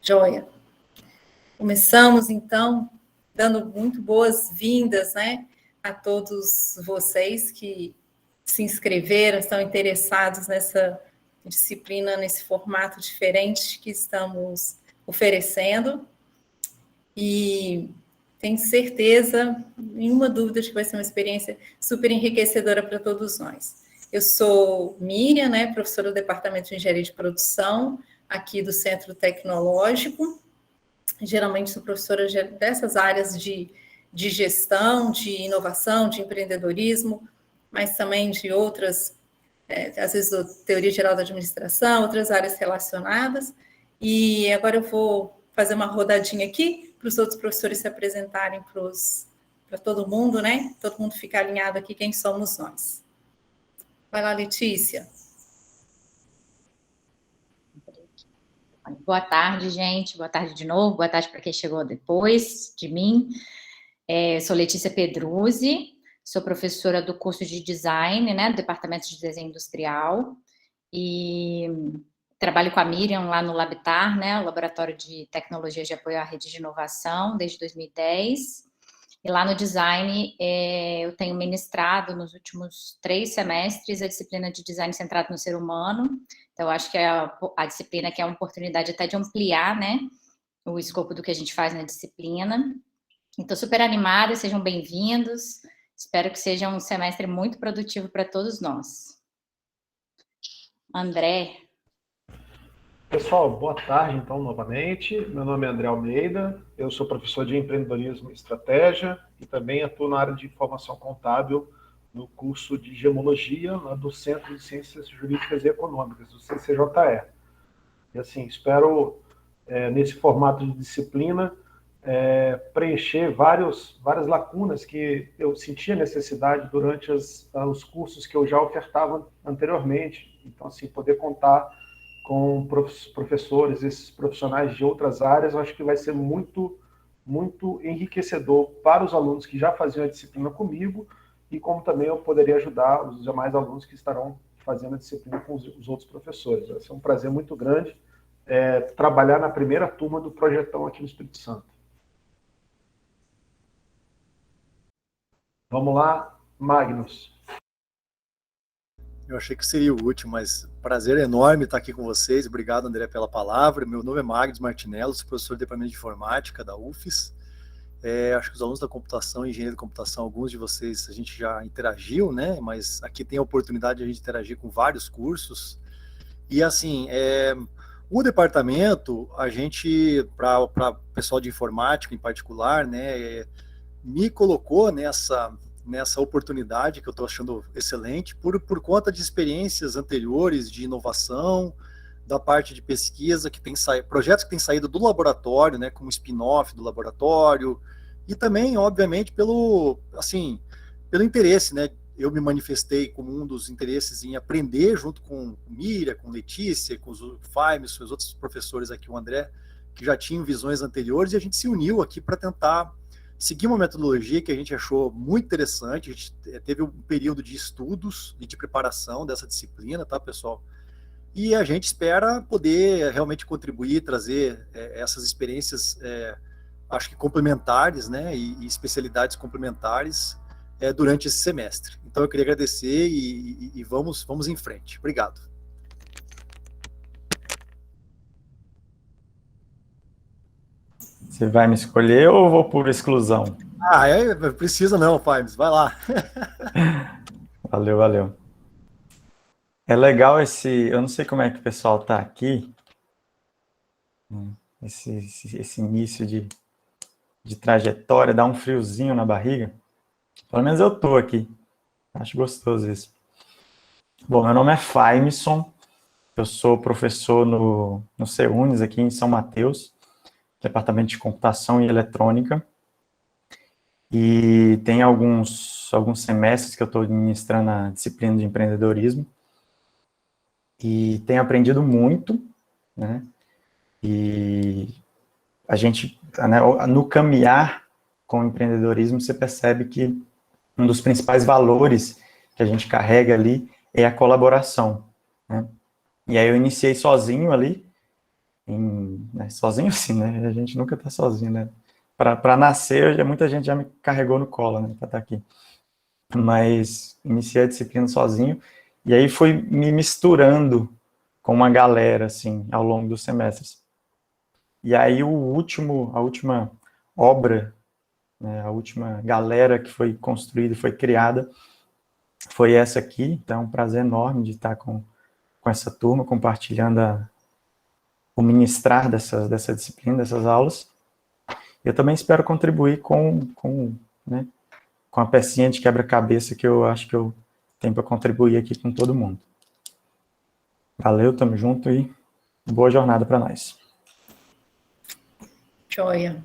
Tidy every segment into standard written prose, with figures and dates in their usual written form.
Joia. Começamos, então, dando muito boas-vindas, né, a todos vocês que se inscreveram, estão interessados nessa disciplina, nesse formato diferente que estamos oferecendo. E tenho certeza, nenhuma dúvida, de que vai ser uma experiência super enriquecedora para todos nós. Eu sou Miriam, né, professora do Departamento de Engenharia de Produção, aqui do Centro Tecnológico. Geralmente sou professora dessas áreas de gestão, de inovação, de empreendedorismo, mas também de outras, às vezes, teoria geral da administração, outras áreas relacionadas. E agora eu vou fazer uma rodadinha aqui para os outros professores se apresentarem para todo mundo, né? Todo mundo ficar alinhado aqui, quem somos nós. Vai lá, Letícia. Boa tarde, gente. Boa tarde de novo. Boa tarde para quem chegou depois de mim. Sou Letícia Pedruzzi, sou professora do curso de Design, né, do Departamento de Desenho Industrial, e trabalho com a Miriam lá no Labitar, né, o Laboratório de Tecnologia de Apoio à Rede de Inovação, desde 2010. E lá no Design, eu tenho ministrado nos últimos 3 semestres a disciplina de Design centrado no ser humano. Então, acho que é a disciplina que é uma oportunidade até de ampliar, né, o escopo do que a gente faz na disciplina. Estou super animada, sejam bem-vindos. Espero que seja um semestre muito produtivo para todos nós. André. Pessoal, boa tarde, então, novamente. Meu nome é André Almeida, eu sou professor de empreendedorismo e estratégia e também atuo na área de informação contábil no curso de gemologia do Centro de Ciências Jurídicas e Econômicas, do CCJE. E assim, espero, nesse formato de disciplina, preencher várias lacunas que eu sentia necessidade durante os cursos que eu já ofertava anteriormente. Então, assim, poder contar com professores, esses profissionais de outras áreas, eu acho que vai ser muito, muito enriquecedor para os alunos que já faziam a disciplina comigo e como também eu poderia ajudar os demais alunos que estarão fazendo a disciplina com os outros professores. Vai ser um prazer muito grande trabalhar na primeira turma do Projetão aqui no Espírito Santo. Vamos lá, Magnus. Eu achei que seria o último, mas prazer enorme estar aqui com vocês. Obrigado, André, pela palavra. Meu nome é Magnus Martinello, sou professor do Departamento de Informática da UFES. Acho que os alunos da computação, engenharia da computação, alguns de vocês a gente já interagiu, né? Mas aqui tem a oportunidade de a gente interagir com vários cursos. E assim, o departamento, a gente, para o pessoal de informática em particular, né, me colocou nessa oportunidade que eu estou achando excelente, por conta de experiências anteriores de inovação, da parte de pesquisa, que tem projetos que têm saído do laboratório, né, como spin-off do laboratório, e também, obviamente, pelo interesse, né, eu me manifestei como um dos interesses em aprender junto com Miriam, com Letícia, com os Faimes, com os outros professores aqui, o André, que já tinham visões anteriores, e a gente se uniu aqui para tentar seguir uma metodologia que a gente achou muito interessante. A gente teve um período de estudos e de preparação dessa disciplina, tá, pessoal? E a gente espera poder realmente contribuir, trazer essas experiências, acho que complementares, né, e especialidades complementares durante esse semestre. Então eu queria agradecer e vamos em frente. Obrigado. Você vai me escolher ou eu vou por exclusão? Precisa não, Faimes, vai lá. Valeu. É legal eu não sei como é que o pessoal está aqui, esse início de trajetória, dá um friozinho na barriga. Pelo menos eu tô aqui, acho gostoso isso. Bom, meu nome é Faimson, eu sou professor no CEUNES aqui em São Mateus, Departamento de Computação e Eletrônica, e tem alguns semestres que eu estou ministrando a disciplina de empreendedorismo, e tenho aprendido muito, né, e a gente, né, no caminhar com o empreendedorismo, você percebe que um dos principais valores que a gente carrega ali é a colaboração, né? E aí eu iniciei sozinho ali, né, sozinho sim, né? A gente nunca está sozinho, né? Para nascer, muita gente já me carregou no colo, né? Para estar aqui. Mas iniciei a disciplina sozinho, e aí fui me misturando com uma galera, assim, ao longo dos semestres. E aí a última obra, né, a última galera que foi construída, foi criada, foi essa aqui. Então é um prazer enorme de estar com essa turma, compartilhando o ministrar dessa disciplina, dessas aulas. Eu também espero contribuir né, com a pecinha de quebra-cabeça que eu acho que eu tenho para contribuir aqui com todo mundo. Valeu, tamo junto e boa jornada para nós. Joia.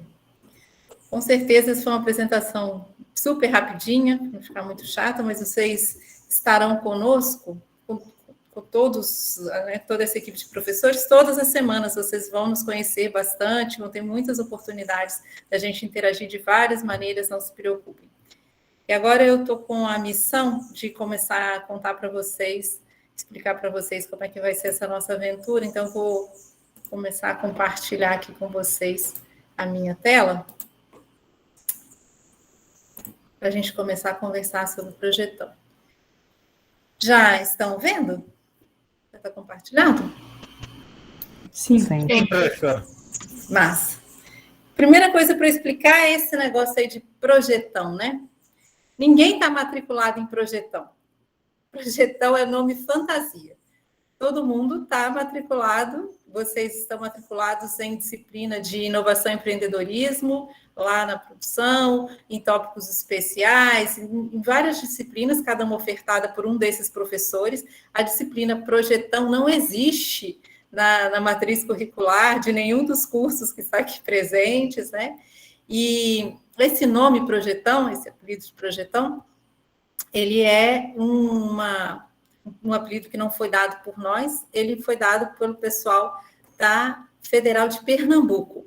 Com certeza, essa foi uma apresentação super rapidinha, não ficar muito chata, mas vocês estarão conosco, com todos, né, toda essa equipe de professores, todas as semanas vocês vão nos conhecer bastante, vão ter muitas oportunidades da gente interagir de várias maneiras, não se preocupem. E agora eu estou com a missão de começar a contar para vocês, explicar para vocês como é que vai ser essa nossa aventura, então eu vou começar a compartilhar aqui com vocês a minha tela, para a gente começar a conversar sobre o projetão. Já estão vendo? Já está compartilhado? Sim. Massa. Primeira coisa para explicar é esse negócio aí de projetão, né? Ninguém está matriculado em projetão. Projetão é nome fantasia. Todo mundo está matriculado, vocês estão matriculados em disciplina de inovação e empreendedorismo, lá na produção, em tópicos especiais, em várias disciplinas, cada uma ofertada por um desses professores. A disciplina projetão não existe na matriz curricular de nenhum dos cursos que está aqui presentes, né? E esse nome projetão, esse apelido de projetão, ele é um apelido que não foi dado por nós, ele foi dado pelo pessoal da Federal de Pernambuco.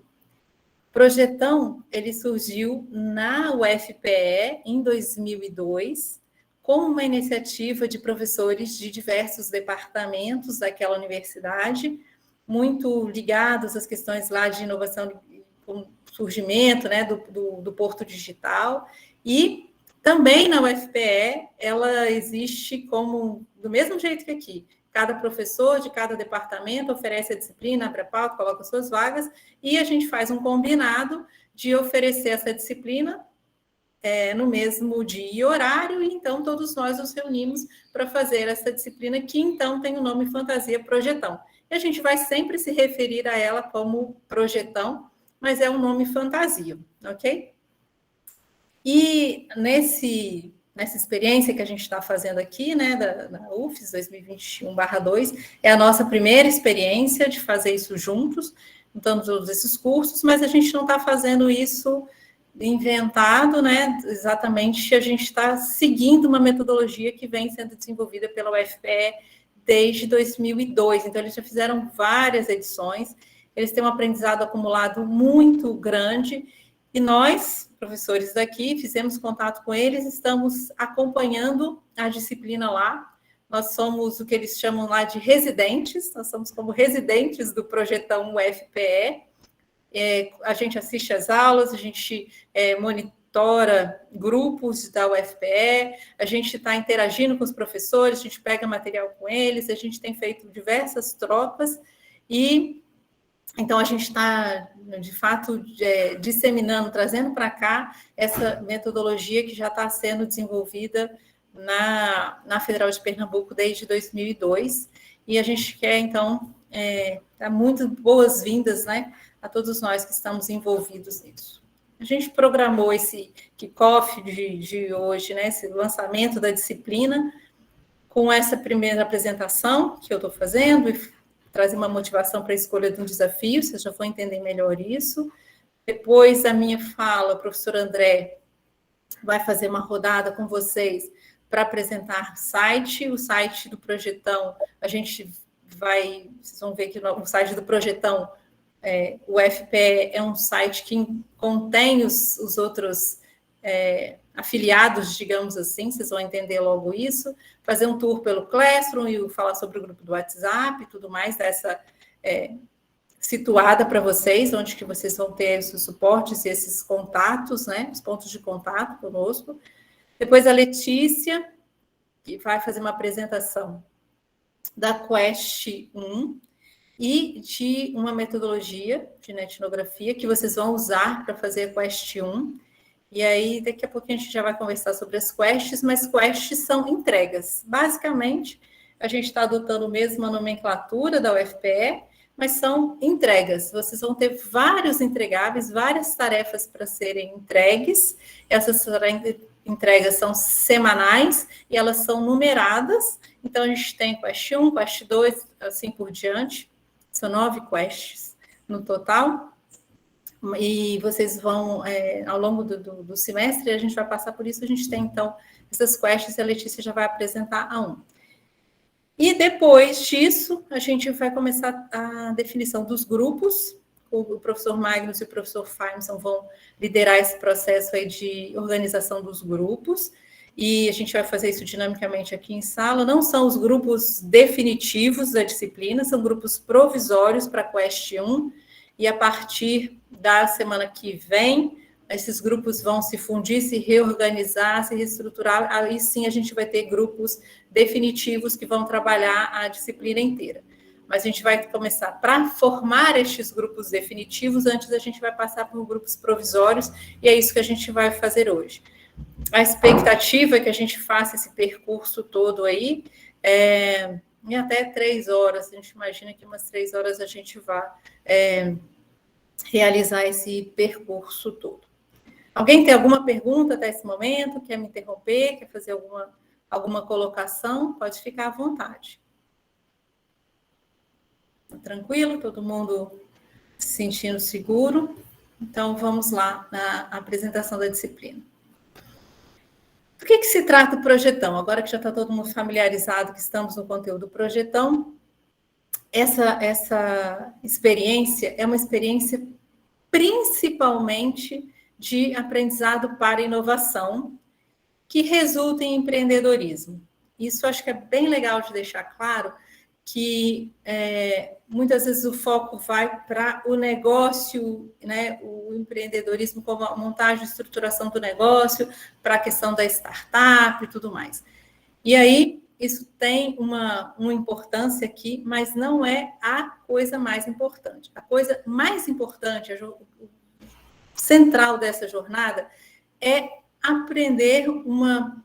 Projetão, ele surgiu na UFPE em 2002, como uma iniciativa de professores de diversos departamentos daquela universidade, muito ligados às questões lá de inovação, com surgimento, né, do Porto Digital, e também na UFPE, ela existe como, do mesmo jeito que aqui, cada professor de cada departamento oferece a disciplina, abre a pauta, coloca suas vagas, e a gente faz um combinado de oferecer essa disciplina no mesmo dia e horário, e então todos nós nos reunimos para fazer essa disciplina, que então tem o nome Fantasia Projetão. E a gente vai sempre se referir a ela como projetão, mas é um nome fantasia, ok? E nessa experiência que a gente está fazendo aqui, né, da UFES 2021/2, é a nossa primeira experiência de fazer isso juntos, então todos esses cursos, mas a gente não está fazendo isso inventado, né, exatamente, a gente está seguindo uma metodologia que vem sendo desenvolvida pela UFPE desde 2002, então eles já fizeram várias edições, eles têm um aprendizado acumulado muito grande, e nós, professores daqui, fizemos contato com eles, estamos acompanhando a disciplina lá. Nós somos o que eles chamam lá de residentes, nós somos como residentes do projetão UFPE. A gente assiste às aulas, a gente monitora grupos da UFPE, a gente está interagindo com os professores, a gente pega material com eles, a gente tem feito diversas trocas e... Então, a gente está, de fato, disseminando, trazendo para cá essa metodologia que já está sendo desenvolvida na Federal de Pernambuco desde 2002, e a gente quer, então, dar muito boas-vindas, né, a todos nós que estamos envolvidos nisso. A gente programou esse kickoff de hoje, né, esse lançamento da disciplina, com essa primeira apresentação que eu estou fazendo, e trazer uma motivação para a escolha de um desafio, vocês já vão entender melhor isso. Depois da minha fala, o professor André vai fazer uma rodada com vocês para apresentar o site do projetão. A gente vocês vão ver que o site do projetão, o UFPE é um site que contém os outros afiliados, digamos assim, vocês vão entender logo isso, fazer um tour pelo Classroom e falar sobre o grupo do WhatsApp e tudo mais, esse situada para vocês, onde que vocês vão ter esses suportes e esses contatos, né? Os pontos de contato conosco. Depois a Letícia, que vai fazer uma apresentação da Quest 1 e de uma metodologia de etnografia que vocês vão usar para fazer a Quest 1. E aí, daqui a pouquinho a gente já vai conversar sobre as quests, mas quests são entregas. Basicamente, a gente está adotando mesmo a nomenclatura da UFPE, mas são entregas. Vocês vão ter vários entregáveis, várias tarefas para serem entregues. Essas entregas são semanais e elas são numeradas. Então, a gente tem Quest 1, Quest 2, assim por diante. São 9 quests no total. E vocês vão, ao longo do semestre, a gente vai passar por isso. A gente tem, então, essas quests e a Letícia já vai apresentar a 1. E depois disso, a gente vai começar a definição dos grupos. O professor Magnus e o professor Faimson vão liderar esse processo aí de organização dos grupos. E a gente vai fazer isso dinamicamente aqui em sala. Não são os grupos definitivos da disciplina, são grupos provisórios para a Quest 1. E a partir da semana que vem, esses grupos vão se fundir, se reorganizar, se reestruturar. Aí sim a gente vai ter grupos definitivos que vão trabalhar a disciplina inteira. Mas a gente vai começar para formar estes grupos definitivos, antes a gente vai passar por grupos provisórios, e é isso que a gente vai fazer hoje. A expectativa é que a gente faça esse percurso todo aí, em até 3 horas. A gente imagina que umas 3 horas a gente vai realizar esse percurso todo. Alguém tem alguma pergunta até esse momento? Quer me interromper? Quer fazer alguma colocação? Pode ficar à vontade. Tranquilo? Todo mundo se sentindo seguro? Então, vamos lá na apresentação da disciplina. Do que se trata o projetão? Agora que já está todo mundo familiarizado que estamos no conteúdo do projetão, essa experiência é uma experiência principalmente de aprendizado para inovação, que resulta em empreendedorismo. Isso acho que é bem legal de deixar claro, que muitas vezes o foco vai para o negócio, né, o empreendedorismo como a montagem e estruturação do negócio, para a questão da startup e tudo mais. E aí, isso tem uma importância aqui, mas não é a coisa mais importante. A coisa mais importante, central dessa jornada, é aprender um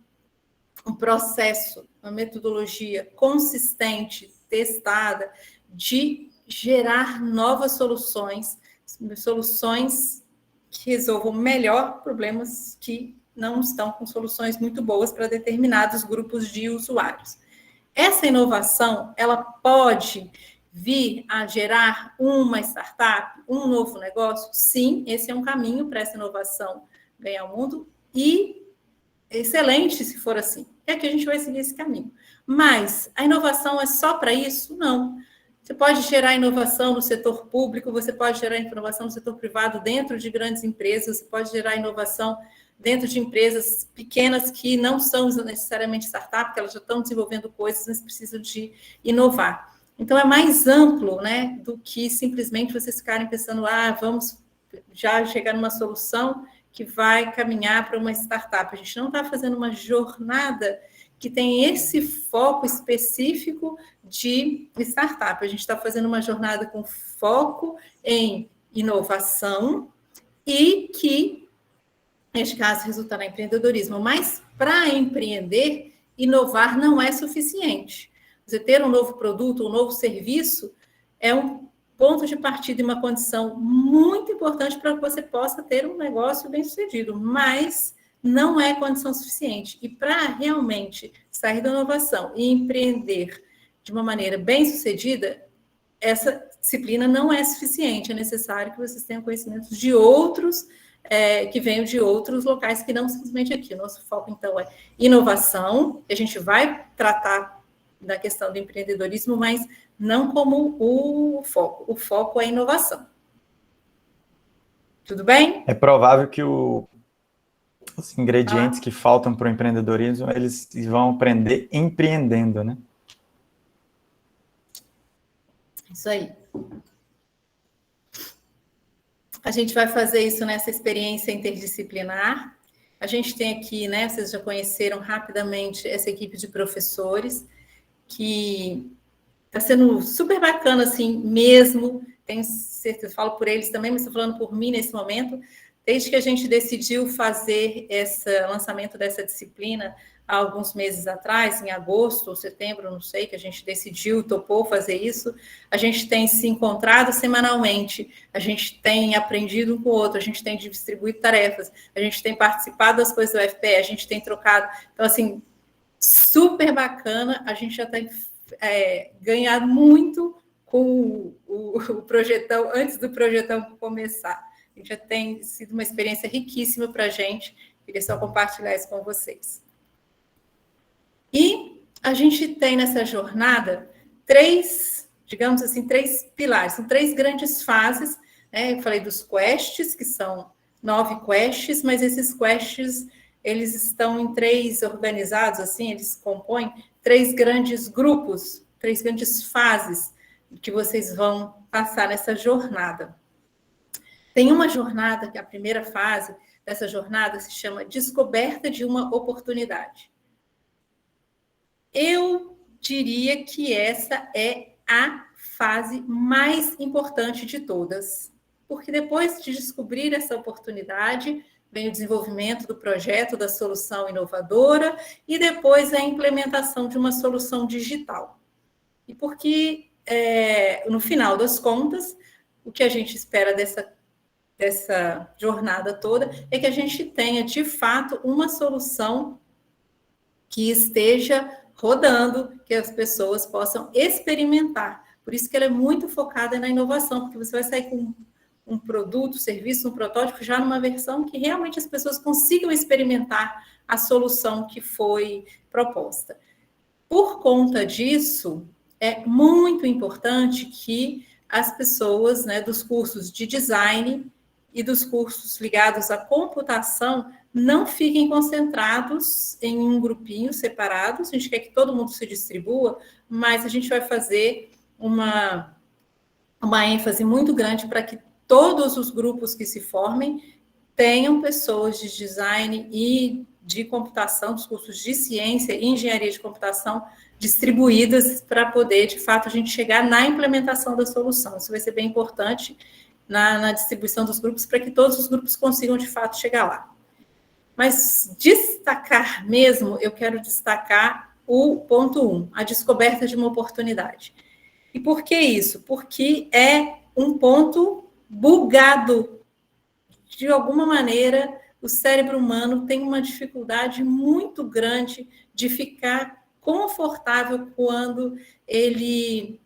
processo, uma metodologia consistente, testada, de gerar novas soluções que resolvam melhor problemas que não estão com soluções muito boas para determinados grupos de usuários. Essa inovação, ela pode vir a gerar uma startup, um novo negócio? Sim, esse é um caminho para essa inovação ganhar o mundo, e excelente se for assim. É que a gente vai seguir esse caminho. Mas a inovação é só para isso? Não. Você pode gerar inovação no setor público, você pode gerar inovação no setor privado dentro de grandes empresas, você pode gerar inovação dentro de empresas pequenas que não são necessariamente startup, porque elas já estão desenvolvendo coisas, mas precisam de inovar. Então, é mais amplo, né, do que simplesmente vocês ficarem pensando, vamos já chegar numa solução que vai caminhar para uma startup. A gente não está fazendo uma jornada que tem esse foco específico de startup. A gente está fazendo uma jornada com foco em inovação e que, neste caso, resulta no empreendedorismo. Mas, para empreender, inovar não é suficiente. Você ter um novo produto, um novo serviço, é um ponto de partida e uma condição muito importante para que você possa ter um negócio bem-sucedido, mas não é condição suficiente. E para realmente sair da inovação e empreender de uma maneira bem-sucedida, essa disciplina não é suficiente. É necessário que vocês tenham conhecimentos de outros, que venham de outros locais que não simplesmente aqui. O nosso foco, então, é inovação. A gente vai tratar da questão do empreendedorismo, mas não como o foco. O foco é inovação. Tudo bem? É provável que os ingredientes que faltam para o empreendedorismo, eles vão aprender empreendendo, né? Isso aí. A gente vai fazer isso nessa experiência interdisciplinar. A gente tem aqui, né, vocês já conheceram rapidamente essa equipe de professores, que está sendo super bacana, assim, mesmo, tenho certeza, falo por eles também, mas estou falando por mim nesse momento, desde que a gente decidiu fazer esse lançamento dessa disciplina há alguns meses atrás, em agosto ou setembro, não sei, que a gente decidiu, topou fazer isso, a gente tem se encontrado semanalmente, a gente tem aprendido um com o outro, a gente tem distribuído tarefas, a gente tem participado das coisas do UFPE, a gente tem trocado, então, assim, super bacana, a gente já tem ganhado muito com o projetão, antes do projetão começar. A gente já tem sido uma experiência riquíssima para a gente, queria só compartilhar isso com vocês. E a gente tem nessa jornada três, digamos assim, três pilares, são três grandes fases, né? Eu falei dos quests, que são 9 quests, mas esses quests, eles estão em 3 organizados, assim, eles compõem 3 grandes grupos, 3 grandes fases que vocês vão passar nessa jornada. Tem uma jornada, que é a primeira fase dessa jornada se chama Descoberta de uma Oportunidade. Eu diria que essa é a fase mais importante de todas, porque depois de descobrir essa oportunidade, vem o desenvolvimento do projeto, da solução inovadora, e depois a implementação de uma solução digital. E porque, no final das contas, o que a gente espera dessa jornada toda é que a gente tenha, de fato, uma solução que esteja rodando, que as pessoas possam experimentar. Por isso que ela é muito focada na inovação, porque você vai sair com um produto, serviço, um protótipo, já numa versão que realmente as pessoas consigam experimentar a solução que foi proposta. Por conta disso, é muito importante que as pessoas, né, dos cursos de design e dos cursos ligados à computação não fiquem concentrados em um grupinho separados. A gente quer que todo mundo se distribua, mas a gente vai fazer uma ênfase muito grande para que todos os grupos que se formem tenham pessoas de design e de computação, dos cursos de ciência e engenharia de computação distribuídas para poder, de fato, a gente chegar na implementação da solução. Isso vai ser bem importante na distribuição dos grupos, para que todos os grupos consigam, de fato, chegar lá. Mas destacar mesmo, eu quero destacar o ponto 1, a descoberta de uma oportunidade. E por que isso? Porque é um ponto bugado. De alguma maneira, o cérebro humano tem uma dificuldade muito grande de ficar confortável quando ele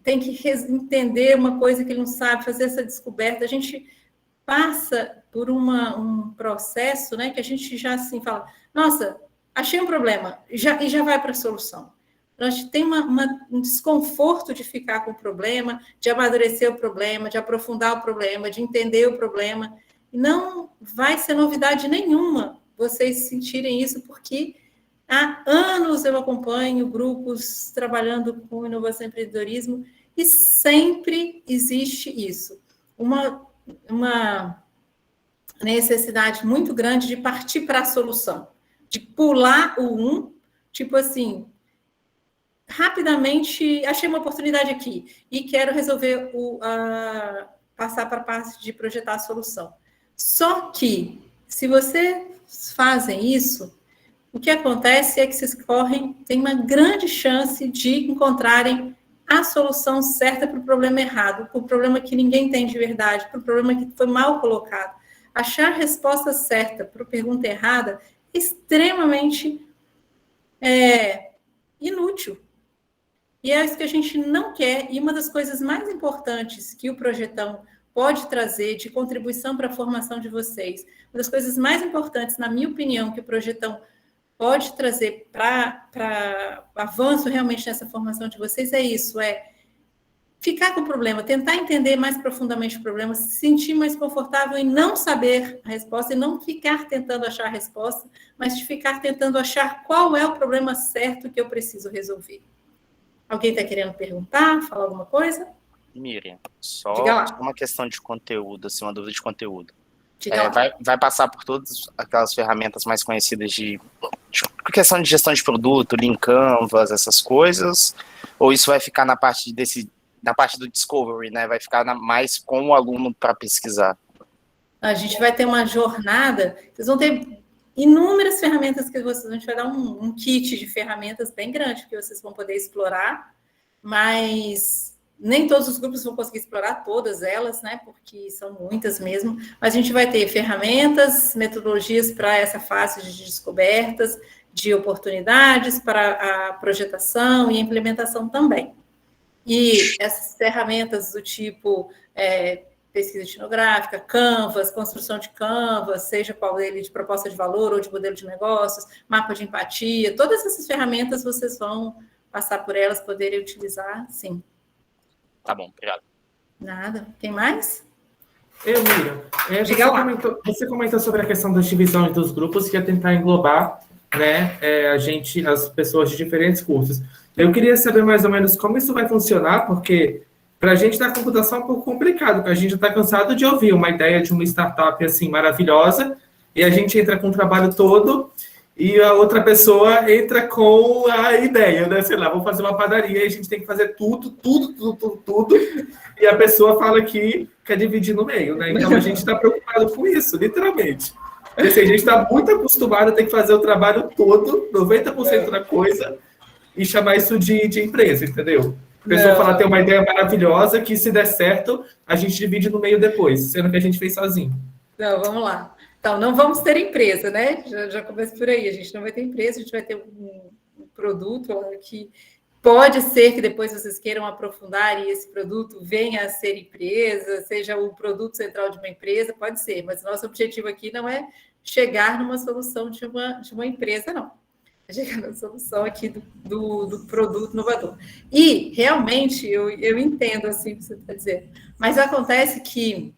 tem que entender uma coisa que ele não sabe, fazer essa descoberta. A gente passa por um processo, né, que a gente já assim fala, nossa, achei um problema, e já vai para a solução. A gente tem um desconforto de ficar com o problema, de amadurecer o problema, de aprofundar o problema, de entender o problema. E não vai ser novidade nenhuma vocês sentirem isso, porque há anos eu acompanho grupos trabalhando com inovação e empreendedorismo e sempre existe isso. Uma necessidade muito grande de partir para a solução, de pular o tipo assim, rapidamente, achei uma oportunidade aqui e quero resolver passar para a parte de projetar a solução. Só que, se vocês fazem isso, o que acontece é que vocês têm uma grande chance de encontrarem a solução certa para o problema errado, para o problema que ninguém tem de verdade, para o problema que foi mal colocado. Achar a resposta certa para a pergunta errada é extremamente inútil. E é isso que a gente não quer, e uma das coisas mais importantes que o Projetão pode trazer de contribuição para a formação de vocês, uma das coisas mais importantes, na minha opinião, que o Projetão pode trazer para avanço realmente nessa formação de vocês é isso, ficar com o problema, tentar entender mais profundamente o problema, se sentir mais confortável em não saber a resposta e não ficar tentando achar a resposta, mas de ficar tentando achar qual é o problema certo que eu preciso resolver. Alguém está querendo perguntar, falar alguma coisa? Miriam, só Diga lá. uma questão de conteúdo, assim, uma dúvida de conteúdo. Diga lá. Vai passar por todas aquelas ferramentas mais conhecidas de questão de gestão de produto, Lean Canvas, essas coisas, ou isso vai ficar na parte do discovery, né? Vai ficar mais com o aluno para pesquisar? A gente vai ter uma jornada, vocês vão ter inúmeras ferramentas que a gente vai dar um kit de ferramentas bem grande que vocês vão poder explorar, mas nem todos os grupos vão conseguir explorar todas elas, né? Porque são muitas mesmo. Mas a gente vai ter ferramentas, metodologias para essa fase de descobertas, de oportunidades, para a projetação e a implementação também. E essas ferramentas do tipo pesquisa etnográfica, Canvas, construção de Canvas, seja qual ele de proposta de valor ou de modelo de negócios, mapa de empatia, todas essas ferramentas vocês vão passar por elas, poderem utilizar, sim. Tá bom, obrigado. Nada. Tem mais? Miriam, você comentou sobre a questão das divisões dos grupos, que ia tentar englobar, né, as pessoas de diferentes cursos. Eu queria saber mais ou menos como isso vai funcionar, porque para a gente da computação é um pouco complicado, porque a gente já está cansado de ouvir uma ideia de uma startup assim maravilhosa, e a gente entra com o trabalho todo, e a outra pessoa entra com a ideia, né? Sei lá, vou fazer uma padaria e a gente tem que fazer tudo, e a pessoa fala que quer dividir no meio, né? Então a gente está preocupado com isso, literalmente. Porque, assim, a gente está muito acostumado a ter que fazer o trabalho todo, 90% da coisa, e chamar isso de empresa, entendeu? A pessoa fala, tem uma ideia maravilhosa que, se der certo, a gente divide no meio depois, sendo que a gente fez sozinho. Não, vamos lá. Então, não vamos ter empresa, né? Já começa por aí. A gente não vai ter empresa, a gente vai ter um produto que pode ser que depois vocês queiram aprofundar e esse produto venha a ser empresa, seja o produto central de uma empresa, pode ser. Mas o nosso objetivo aqui não é chegar numa solução de uma empresa, não. É chegar na solução aqui do produto inovador. E, realmente, eu entendo assim o que você está dizendo. Mas acontece que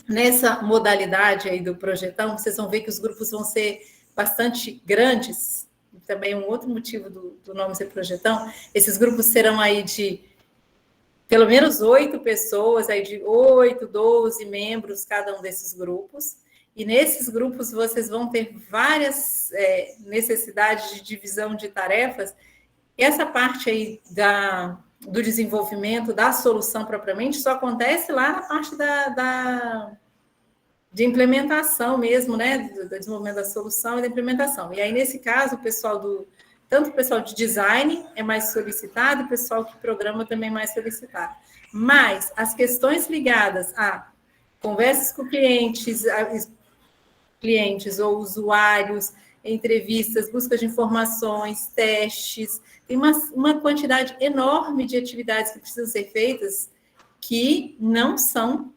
nessa modalidade aí do projetão, vocês vão ver que os grupos vão ser bastante grandes, também um outro motivo do nome ser projetão, esses grupos serão aí de pelo menos 8 pessoas, aí de 8, 12 membros cada um desses grupos, e nesses grupos vocês vão ter várias necessidades de divisão de tarefas, e essa parte aí do desenvolvimento, da solução propriamente, só acontece lá na parte de implementação mesmo, né? Do desenvolvimento da solução e da implementação. E aí, nesse caso, tanto o pessoal de design é mais solicitado, e o pessoal que programa também é mais solicitado. Mas as questões ligadas a conversas com clientes ou usuários, entrevistas, busca de informações, testes, tem uma quantidade enorme de atividades que precisam ser feitas que não são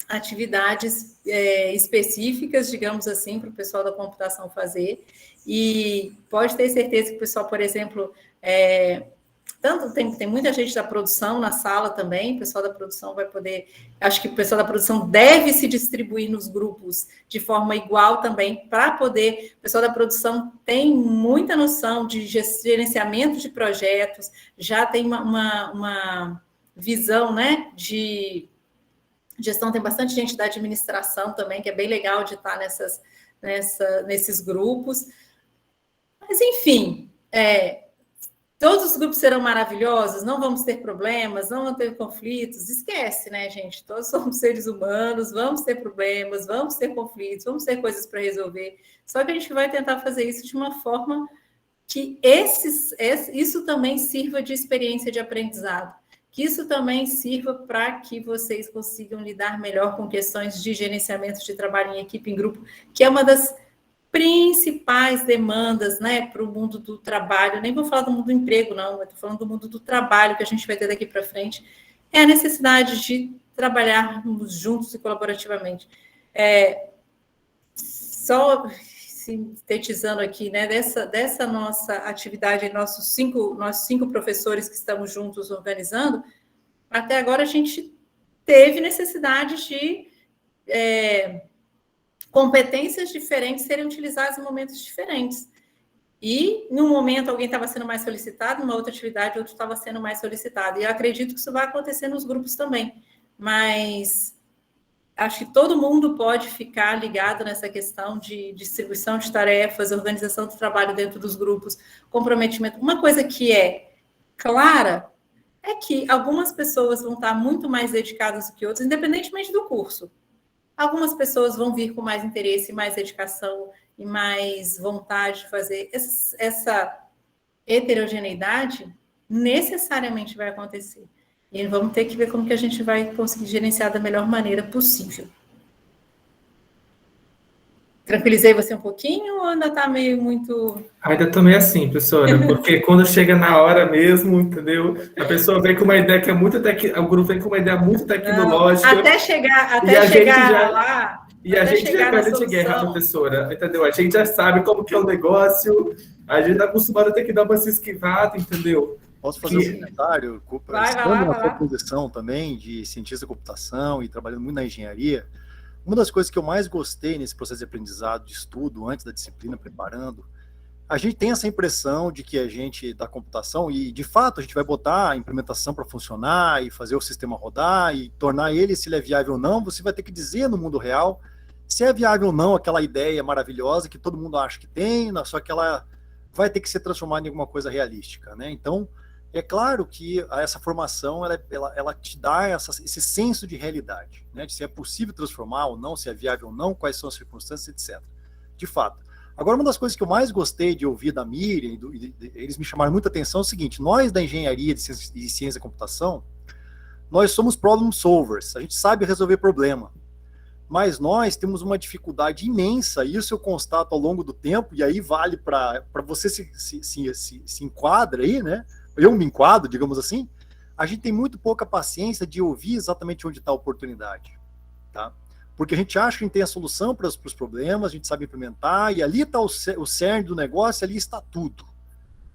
atividades específicas, digamos assim, para o pessoal da computação fazer, e pode ter certeza que o pessoal, por exemplo, tem muita gente da produção na sala também, o pessoal da produção vai poder, acho que o pessoal da produção deve se distribuir nos grupos de forma igual também, para poder, o pessoal da produção tem muita noção de gerenciamento de projetos, já tem uma visão, né, de gestão, tem bastante gente da administração também, que é bem legal de estar nesses grupos, mas enfim, todos os grupos serão maravilhosos, não vamos ter problemas, não vamos ter conflitos, esquece, né, gente? Todos somos seres humanos, vamos ter problemas, vamos ter conflitos, vamos ter coisas para resolver, só que a gente vai tentar fazer isso de uma forma que isso também sirva de experiência de aprendizado, que isso também sirva para que vocês consigam lidar melhor com questões de gerenciamento de trabalho em equipe, em grupo, que é uma das principais demandas, né, para o mundo do trabalho. Nem vou falar do mundo do emprego, não, estou falando do mundo do trabalho que a gente vai ter daqui para frente, é a necessidade de trabalharmos juntos e colaborativamente. Só sintetizando aqui, né, dessa nossa atividade, nossos cinco professores que estamos juntos organizando, até agora a gente teve necessidade de competências diferentes serem utilizadas em momentos diferentes. E, num momento, alguém estava sendo mais solicitado, numa outra atividade, outro estava sendo mais solicitado. E eu acredito que isso vai acontecer nos grupos também. Mas acho que todo mundo pode ficar ligado nessa questão de distribuição de tarefas, organização do trabalho dentro dos grupos, comprometimento. Uma coisa que é clara é que algumas pessoas vão estar muito mais dedicadas do que outras, independentemente do curso. Algumas pessoas vão vir com mais interesse, mais dedicação e mais vontade de fazer. Essa heterogeneidade necessariamente vai acontecer. E vamos ter que ver como que a gente vai conseguir gerenciar da melhor maneira possível. Tranquilizei você um pouquinho ou ainda está meio muito... Ainda estou meio assim, professora, porque quando chega na hora mesmo, entendeu? A pessoa vem com uma ideia que é muito... O grupo vem com uma ideia muito tecnológica. Não, até chegar lá... E a gente já é velho de guerra, professora, entendeu? A gente já sabe como que é o negócio, a gente está acostumado a ter que dar uma se esquivada, entendeu? Posso fazer um comentário? Vai lá. Na sua posição também de cientista da computação e trabalhando muito na engenharia, uma das coisas que eu mais gostei nesse processo de aprendizado, de estudo, antes da disciplina, preparando, a gente tem essa impressão de que a gente, da computação, e de fato a gente vai botar a implementação para funcionar e fazer o sistema rodar e tornar ele, se ele é viável ou não, você vai ter que dizer no mundo real se é viável ou não aquela ideia maravilhosa que todo mundo acha que tem, só que ela vai ter que ser transformada em alguma coisa realística, né? Então, é claro que essa formação, ela te dá esse senso de realidade, né? De se é possível transformar ou não, se é viável ou não, quais são as circunstâncias, etc. De fato. Agora, uma das coisas que eu mais gostei de ouvir da Miriam, eles me chamaram muita atenção, é o seguinte: nós da engenharia de ciência da computação, nós somos problem solvers, a gente sabe resolver problema, mas nós temos uma dificuldade imensa, isso eu constato ao longo do tempo, e aí vale para você se enquadra aí, né? Eu me enquadro, digamos assim, a gente tem muito pouca paciência de ouvir exatamente onde está a oportunidade, tá? Porque a gente acha que a gente tem a solução para os problemas, a gente sabe implementar, e ali está o cerne do negócio, ali está tudo,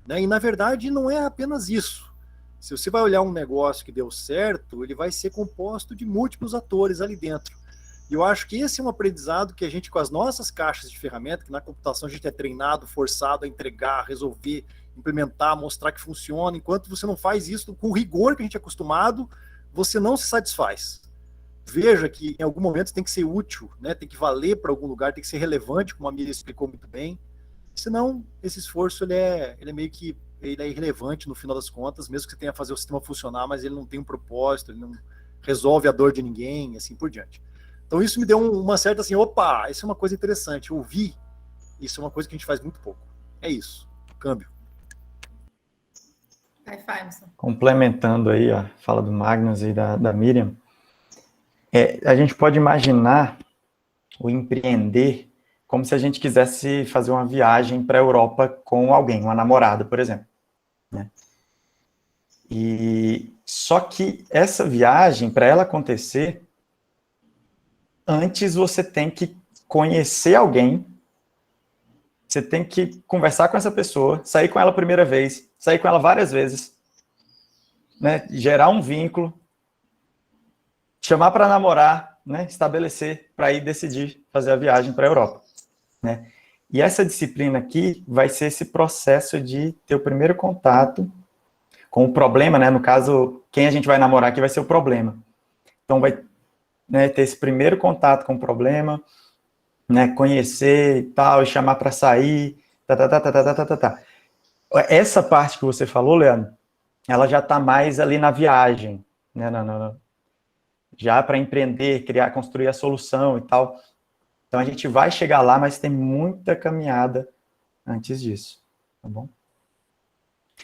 né? E na verdade não é apenas isso. Se você vai olhar um negócio que deu certo, ele vai ser composto de múltiplos atores ali dentro. E eu acho que esse é um aprendizado que a gente, com as nossas caixas de ferramenta, que na computação a gente é treinado, forçado a entregar, resolver, implementar, mostrar que funciona, enquanto você não faz isso com o rigor que a gente é acostumado, você não se satisfaz. Veja que em algum momento tem que ser útil, né? Tem que valer para algum lugar, tem que ser relevante, como a Miriam explicou muito bem, senão esse esforço ele é meio que irrelevante no final das contas, mesmo que você tenha que fazer o sistema funcionar, mas ele não tem um propósito, ele não resolve a dor de ninguém, e assim por diante. Então isso me deu uma certa assim, opa, isso é uma coisa interessante, ouvir, isso é uma coisa que a gente faz muito pouco. É isso, câmbio. Complementando aí a fala do Magnus e da Miriam, a gente pode imaginar o empreender como se a gente quisesse fazer uma viagem para a Europa com alguém, uma namorada, por exemplo, né? E só que essa viagem, para ela acontecer, antes você tem que conhecer alguém, você tem que conversar com essa pessoa, sair com ela a primeira vez, sair com ela várias vezes, né, gerar um vínculo, chamar para namorar, né, estabelecer, para ir decidir fazer a viagem para a Europa, né? E essa disciplina aqui vai ser esse processo de ter o primeiro contato com o problema, né? No caso, quem a gente vai namorar aqui vai ser o problema. Então vai, né, ter esse primeiro contato com o problema, né, conhecer e tal, e chamar para sair, tá. Essa parte que você falou, Leandro, ela já está mais ali na viagem, né, já para empreender, criar, construir a solução e tal. Então a gente vai chegar lá, mas tem muita caminhada antes disso, tá bom?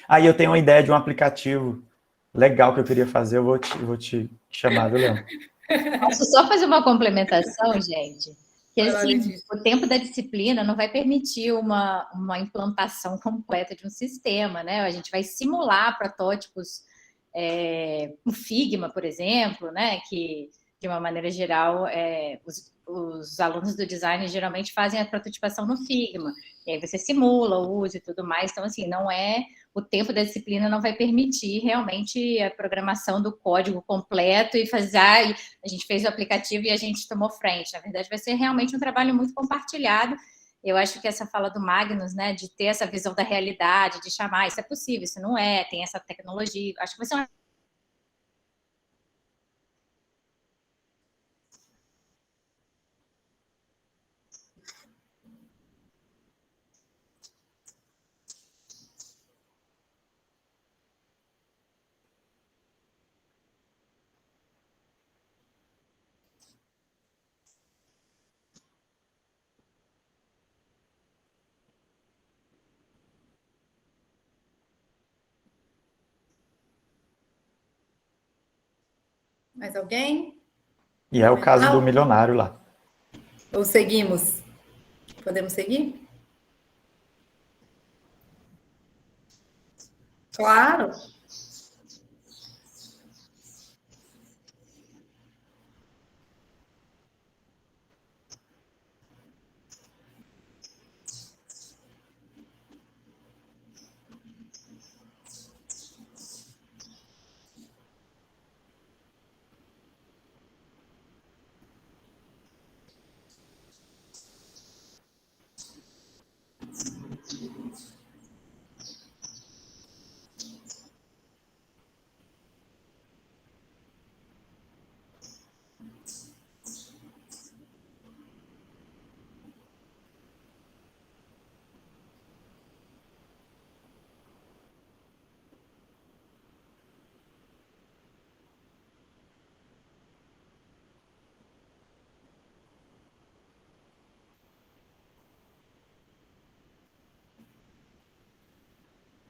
Aí eu tenho uma ideia de um aplicativo legal que eu queria fazer, eu vou te chamar, viu, Leandro? Posso só fazer uma complementação, gente? Que assim, o tempo da disciplina não vai permitir uma implantação completa de um sistema, né? A gente vai simular protótipos, o Figma, por exemplo, né? Que, de uma maneira geral, os alunos do design geralmente fazem a prototipação no Figma. E aí você simula o uso e tudo mais. Então, assim, o tempo da disciplina não vai permitir realmente a programação do código completo e a gente fez o aplicativo e a gente tomou frente. Na verdade, vai ser realmente um trabalho muito compartilhado Eu acho que essa fala do Magnus, né, de ter essa visão da realidade, de chamar, isso é possível, isso não é, tem essa tecnologia, acho que vai ser uma... Mais alguém? E é o caso do milionário lá. Ou seguimos? Podemos seguir? Claro.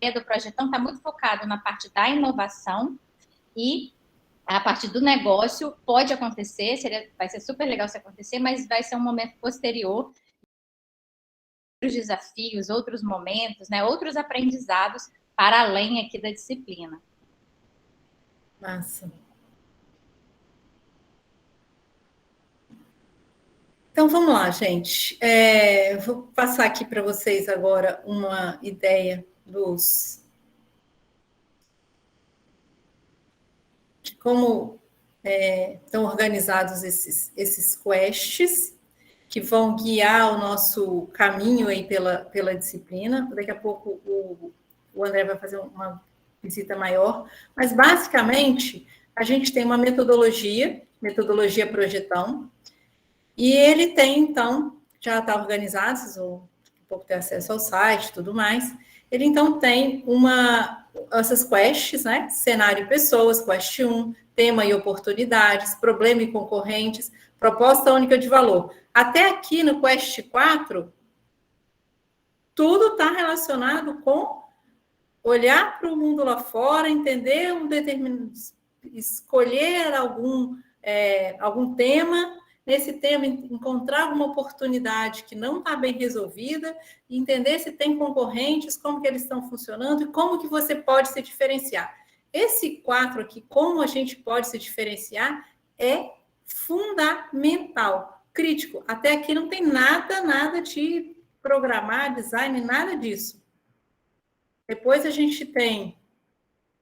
do projetão está muito focado na parte da inovação e a parte do negócio pode acontecer, vai ser super legal se acontecer, mas vai ser um momento posterior, outros desafios, outros momentos, né, outros aprendizados para além aqui da disciplina. Massa. Então, vamos lá, gente. Vou passar aqui para vocês agora uma ideia de como estão organizados esses quests que vão guiar o nosso caminho aí pela disciplina. Daqui a pouco o André vai fazer uma visita maior, mas basicamente a gente tem uma metodologia projetão, e ele tem, então, já está organizado, vocês vão um pouco ter acesso ao site e tudo mais. Ele, então, tem essas quests, né? Cenário e pessoas, quest 1, tema e oportunidades, problema e concorrentes, proposta única de valor. Até aqui no quest 4, tudo está relacionado com olhar para o mundo lá fora, entender escolher algum tema, nesse tema encontrar uma oportunidade que não está bem resolvida, entender se tem concorrentes, como que eles estão funcionando e como que você pode se diferenciar. Esse 4 aqui, como a gente pode se diferenciar, é fundamental, crítico. Até aqui não tem nada de programar, design, nada disso. Depois a gente tem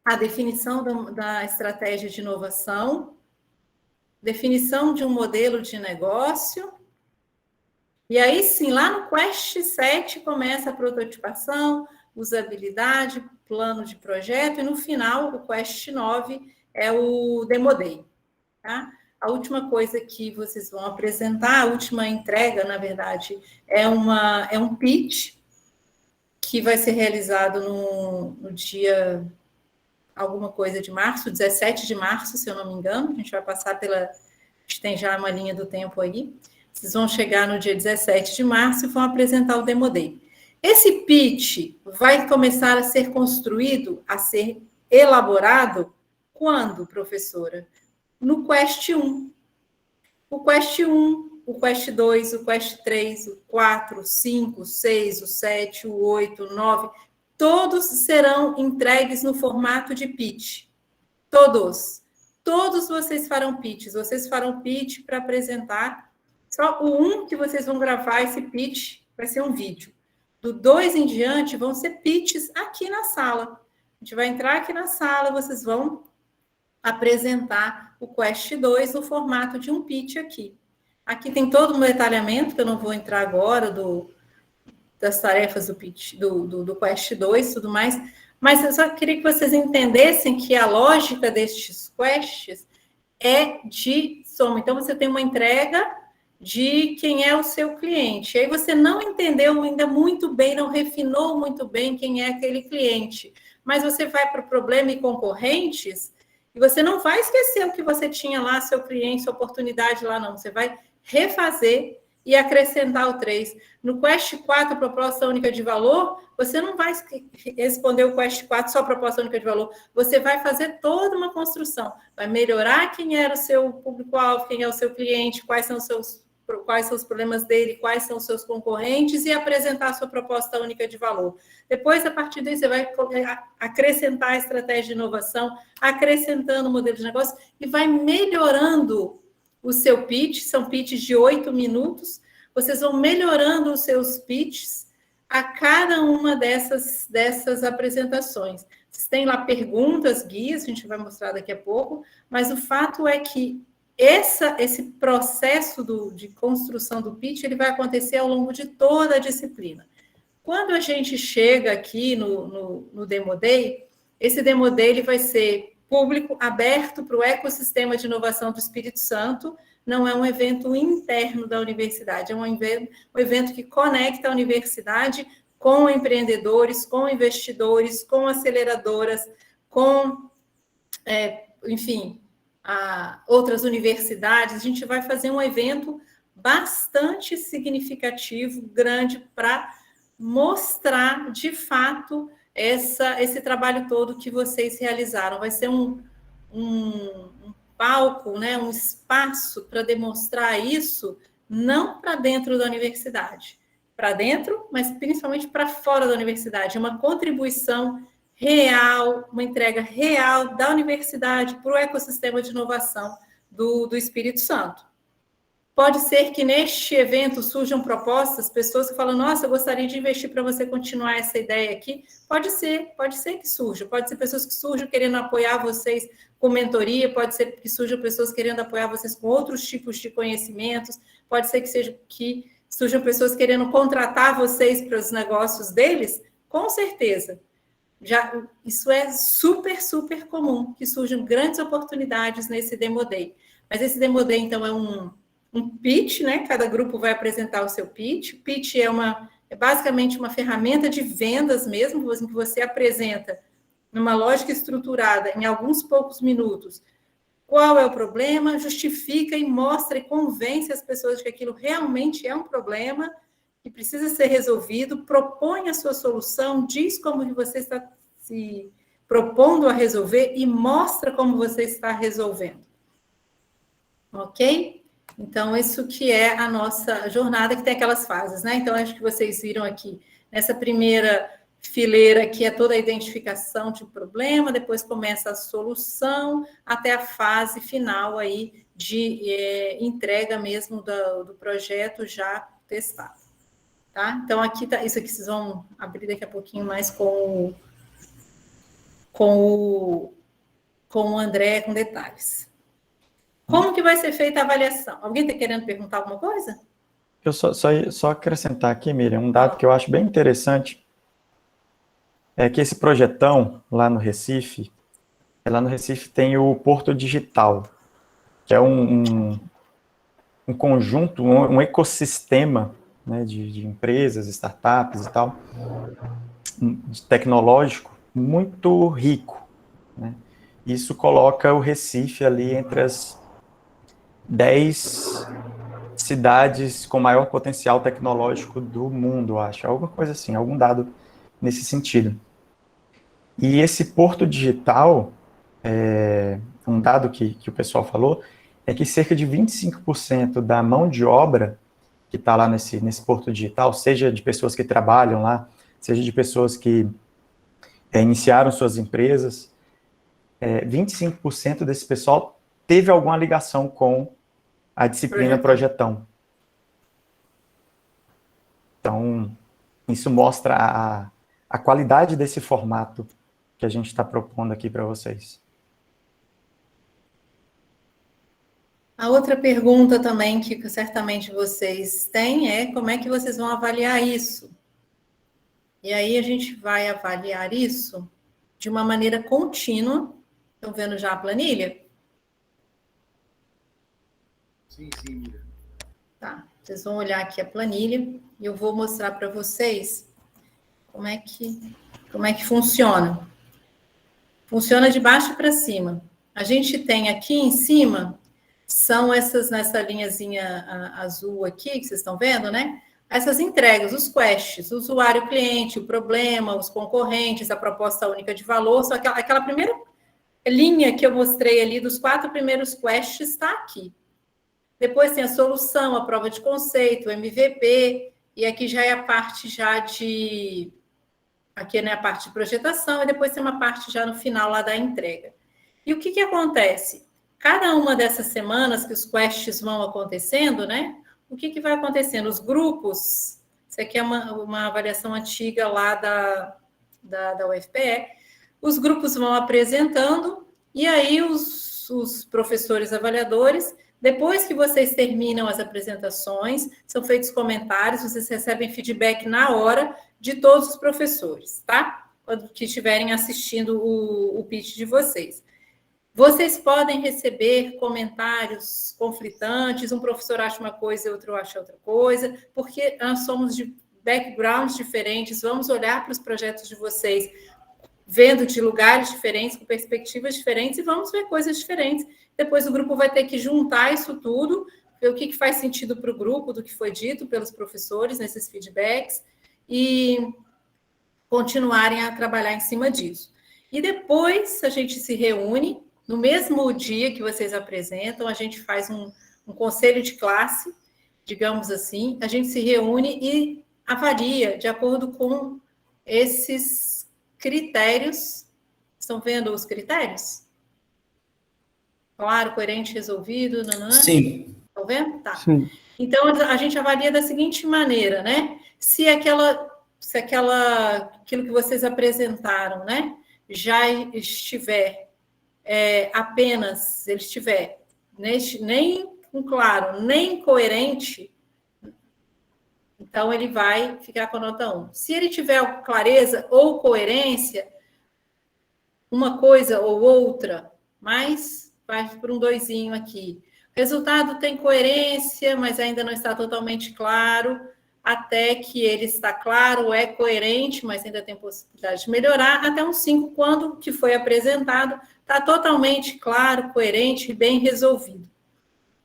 a definição da estratégia de inovação, definição de um modelo de negócio, e aí sim, lá no Quest 7 começa a prototipação, usabilidade, plano de projeto, e no final, o Quest 9 é o Demo Day, tá? A última coisa que vocês vão apresentar, a última entrega, na verdade, é um pitch, que vai ser realizado no dia alguma coisa de março, 17 de março, se eu não me engano. A gente vai passar a gente tem já uma linha do tempo aí. Vocês vão chegar no dia 17 de março e vão apresentar o Demo Day. Esse pitch vai começar a ser construído, a ser elaborado, quando, professora? No Quest 1. O Quest 1, o Quest 2, o Quest 3, o 4, o 5, o 6, o 7, o 8, o 9... Todos serão entregues no formato de pitch. Todos vocês farão pitches. Vocês farão pitch para apresentar. Só o 1 que vocês vão gravar esse pitch vai ser um vídeo. Do 2 em diante vão ser pitches aqui na sala. A gente vai entrar aqui na sala, vocês vão apresentar o Quest 2 no formato de um pitch aqui. Aqui tem todo um detalhamento, que eu não vou entrar agora, das tarefas do pitch, do Quest 2 e tudo mais, mas eu só queria que vocês entendessem que a lógica destes quests é de soma. Então, você tem uma entrega de quem é o seu cliente. E aí você não entendeu ainda muito bem, não refinou muito bem quem é aquele cliente. Mas você vai para o problema e concorrentes, e você não vai esquecer o que você tinha lá, seu cliente, sua oportunidade lá, não. Você vai refazer e acrescentar o 3. No Quest 4, proposta única de valor, você não vai responder o Quest 4 só proposta única de valor. Você vai fazer toda uma construção. Vai melhorar quem era o seu público-alvo, quem é o seu cliente, quais são os problemas dele, quais são os seus concorrentes e apresentar a sua proposta única de valor. Depois, a partir daí, você vai acrescentar a estratégia de inovação, acrescentando o modelo de negócio e vai melhorando o seu pitch. São pitches de 8 minutos. Vocês vão melhorando os seus pitches a cada uma dessas apresentações. Vocês têm lá perguntas, guias, a gente vai mostrar daqui a pouco, mas o fato é que esse processo de construção do pitch, ele vai acontecer ao longo de toda a disciplina. Quando a gente chega aqui no Demo Day, esse Demo Day ele vai ser público, aberto para o ecossistema de inovação do Espírito Santo, não é um evento interno da universidade, é um evento que conecta a universidade com empreendedores, com investidores, com aceleradoras, com, enfim, outras universidades. A gente vai fazer um evento bastante significativo, grande, para mostrar, de fato, esse trabalho todo que vocês realizaram. Vai ser um palco, né, um espaço para demonstrar isso, não para dentro da universidade, para dentro, mas principalmente para fora da universidade. Uma contribuição real, uma entrega real da universidade para o ecossistema de inovação do Espírito Santo. Pode ser que neste evento surjam propostas, pessoas que falam, nossa, eu gostaria de investir para você continuar essa ideia aqui. Pode ser que surja. Pode ser pessoas que surjam querendo apoiar vocês com mentoria, pode ser que surjam pessoas querendo apoiar vocês com outros tipos de conhecimentos, pode ser que surjam pessoas querendo contratar vocês para os negócios deles, com certeza. Isso é super, super comum, que surjam grandes oportunidades nesse Demo Day. Mas esse Demo Day, então, é um pitch, né? Cada grupo vai apresentar o seu pitch. O pitch é basicamente uma ferramenta de vendas mesmo, que você apresenta numa lógica estruturada, em alguns poucos minutos, qual é o problema, justifica e mostra e convence as pessoas de que aquilo realmente é um problema, que precisa ser resolvido, propõe a sua solução, diz como que você está se propondo a resolver e mostra como você está resolvendo. Ok? Então, isso que é a nossa jornada, que tem aquelas fases, né? Então, acho que vocês viram aqui, nessa primeira fileira, que é toda a identificação de problema, depois começa a solução, até a fase final aí de entrega mesmo do projeto já testado. Tá? Então, aqui tá, isso aqui vocês vão abrir daqui a pouquinho mais com o André, com detalhes. Como que vai ser feita a avaliação? Alguém está querendo perguntar alguma coisa? Eu só acrescentar aqui, Miriam, um dado que eu acho bem interessante, é que esse projetão lá no Recife tem o Porto Digital, que é um conjunto, um ecossistema, né, de empresas, startups e tal, tecnológico, muito rico, né? Isso coloca o Recife ali entre as 10 cidades com maior potencial tecnológico do mundo, acho. Alguma coisa assim, algum dado nesse sentido. E esse porto digital, um dado que o pessoal falou, é que cerca de 25% da mão de obra que está lá nesse porto digital, seja de pessoas que trabalham lá, seja de pessoas que iniciaram suas empresas, 25% desse pessoal teve alguma ligação com a disciplina Projetão. Então, isso mostra a qualidade desse formato que a gente está propondo aqui para vocês. A outra pergunta também que certamente vocês têm é como é que vocês vão avaliar isso? E aí a gente vai avaliar isso de uma maneira contínua. Estão vendo já a planilha? Sim, Miriam. Tá, vocês vão olhar aqui a planilha e eu vou mostrar para vocês como é que funciona. Funciona de baixo para cima. A gente tem aqui em cima, são essas, nessa linhazinha azul aqui, que vocês estão vendo, né? Essas entregas, os quests, o usuário, cliente, o problema, os concorrentes, a proposta única de valor, só que aquela primeira linha que eu mostrei ali dos 4 primeiros quests está aqui. Depois tem a solução, a prova de conceito, o MVP, e aqui já é a parte já de... Aqui é a parte de projetação, e depois tem uma parte já no final lá da entrega. E o que acontece? Cada uma dessas semanas que os quests vão acontecendo, né? O que vai acontecendo? Os grupos, isso aqui é uma avaliação antiga lá da UFPE, os grupos vão apresentando, e aí os professores avaliadores, depois que vocês terminam as apresentações, são feitos comentários, vocês recebem feedback na hora de todos os professores, tá? Quando que estiverem assistindo o pitch de vocês. Vocês podem receber comentários conflitantes, um professor acha uma coisa e outro acha outra coisa, porque nós somos de backgrounds diferentes, vamos olhar para os projetos de vocês, vendo de lugares diferentes, com perspectivas diferentes, e vamos ver coisas diferentes. Depois o grupo vai ter que juntar isso tudo, ver o que faz sentido para o grupo, do que foi dito pelos professores nesses feedbacks, e continuarem a trabalhar em cima disso. E depois a gente se reúne, no mesmo dia que vocês apresentam, a gente faz um conselho de classe, digamos assim, a gente se reúne e avalia de acordo com esses critérios. Estão vendo os critérios? Claro, coerente, resolvido, nanã. Sim. Estão vendo? Tá. Sim. Então, a gente avalia da seguinte maneira, né? Se aquilo que vocês apresentaram, né, já estiver apenas, ele estiver nem claro, nem coerente, então ele vai ficar com a nota 1. Se ele tiver clareza ou coerência, uma coisa ou outra, mas vai por um 2zinho aqui. O resultado tem coerência, mas ainda não está totalmente claro, até que ele está claro, é coerente, mas ainda tem possibilidade de melhorar, até um 5, quando o que foi apresentado está totalmente claro, coerente e bem resolvido.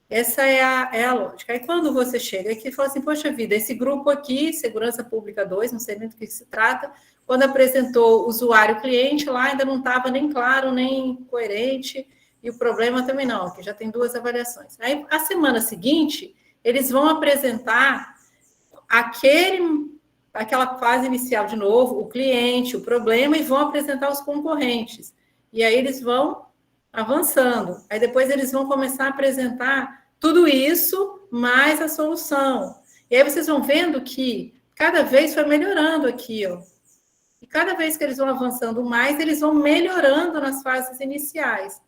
Essa é a lógica. Aí quando você chega aqui e fala assim, poxa vida, esse grupo aqui, Segurança Pública 2, não sei nem do que se trata, quando apresentou usuário-cliente, lá ainda não estava nem claro, nem coerente, e o problema também não, que já tem 2 avaliações. Aí, a semana seguinte, eles vão apresentar aquela fase inicial de novo, o cliente, o problema, e vão apresentar os concorrentes. E aí eles vão avançando. Aí depois eles vão começar a apresentar tudo isso, mais a solução. E aí vocês vão vendo que cada vez foi melhorando aqui, ó. E cada vez que eles vão avançando mais, eles vão melhorando nas fases iniciais.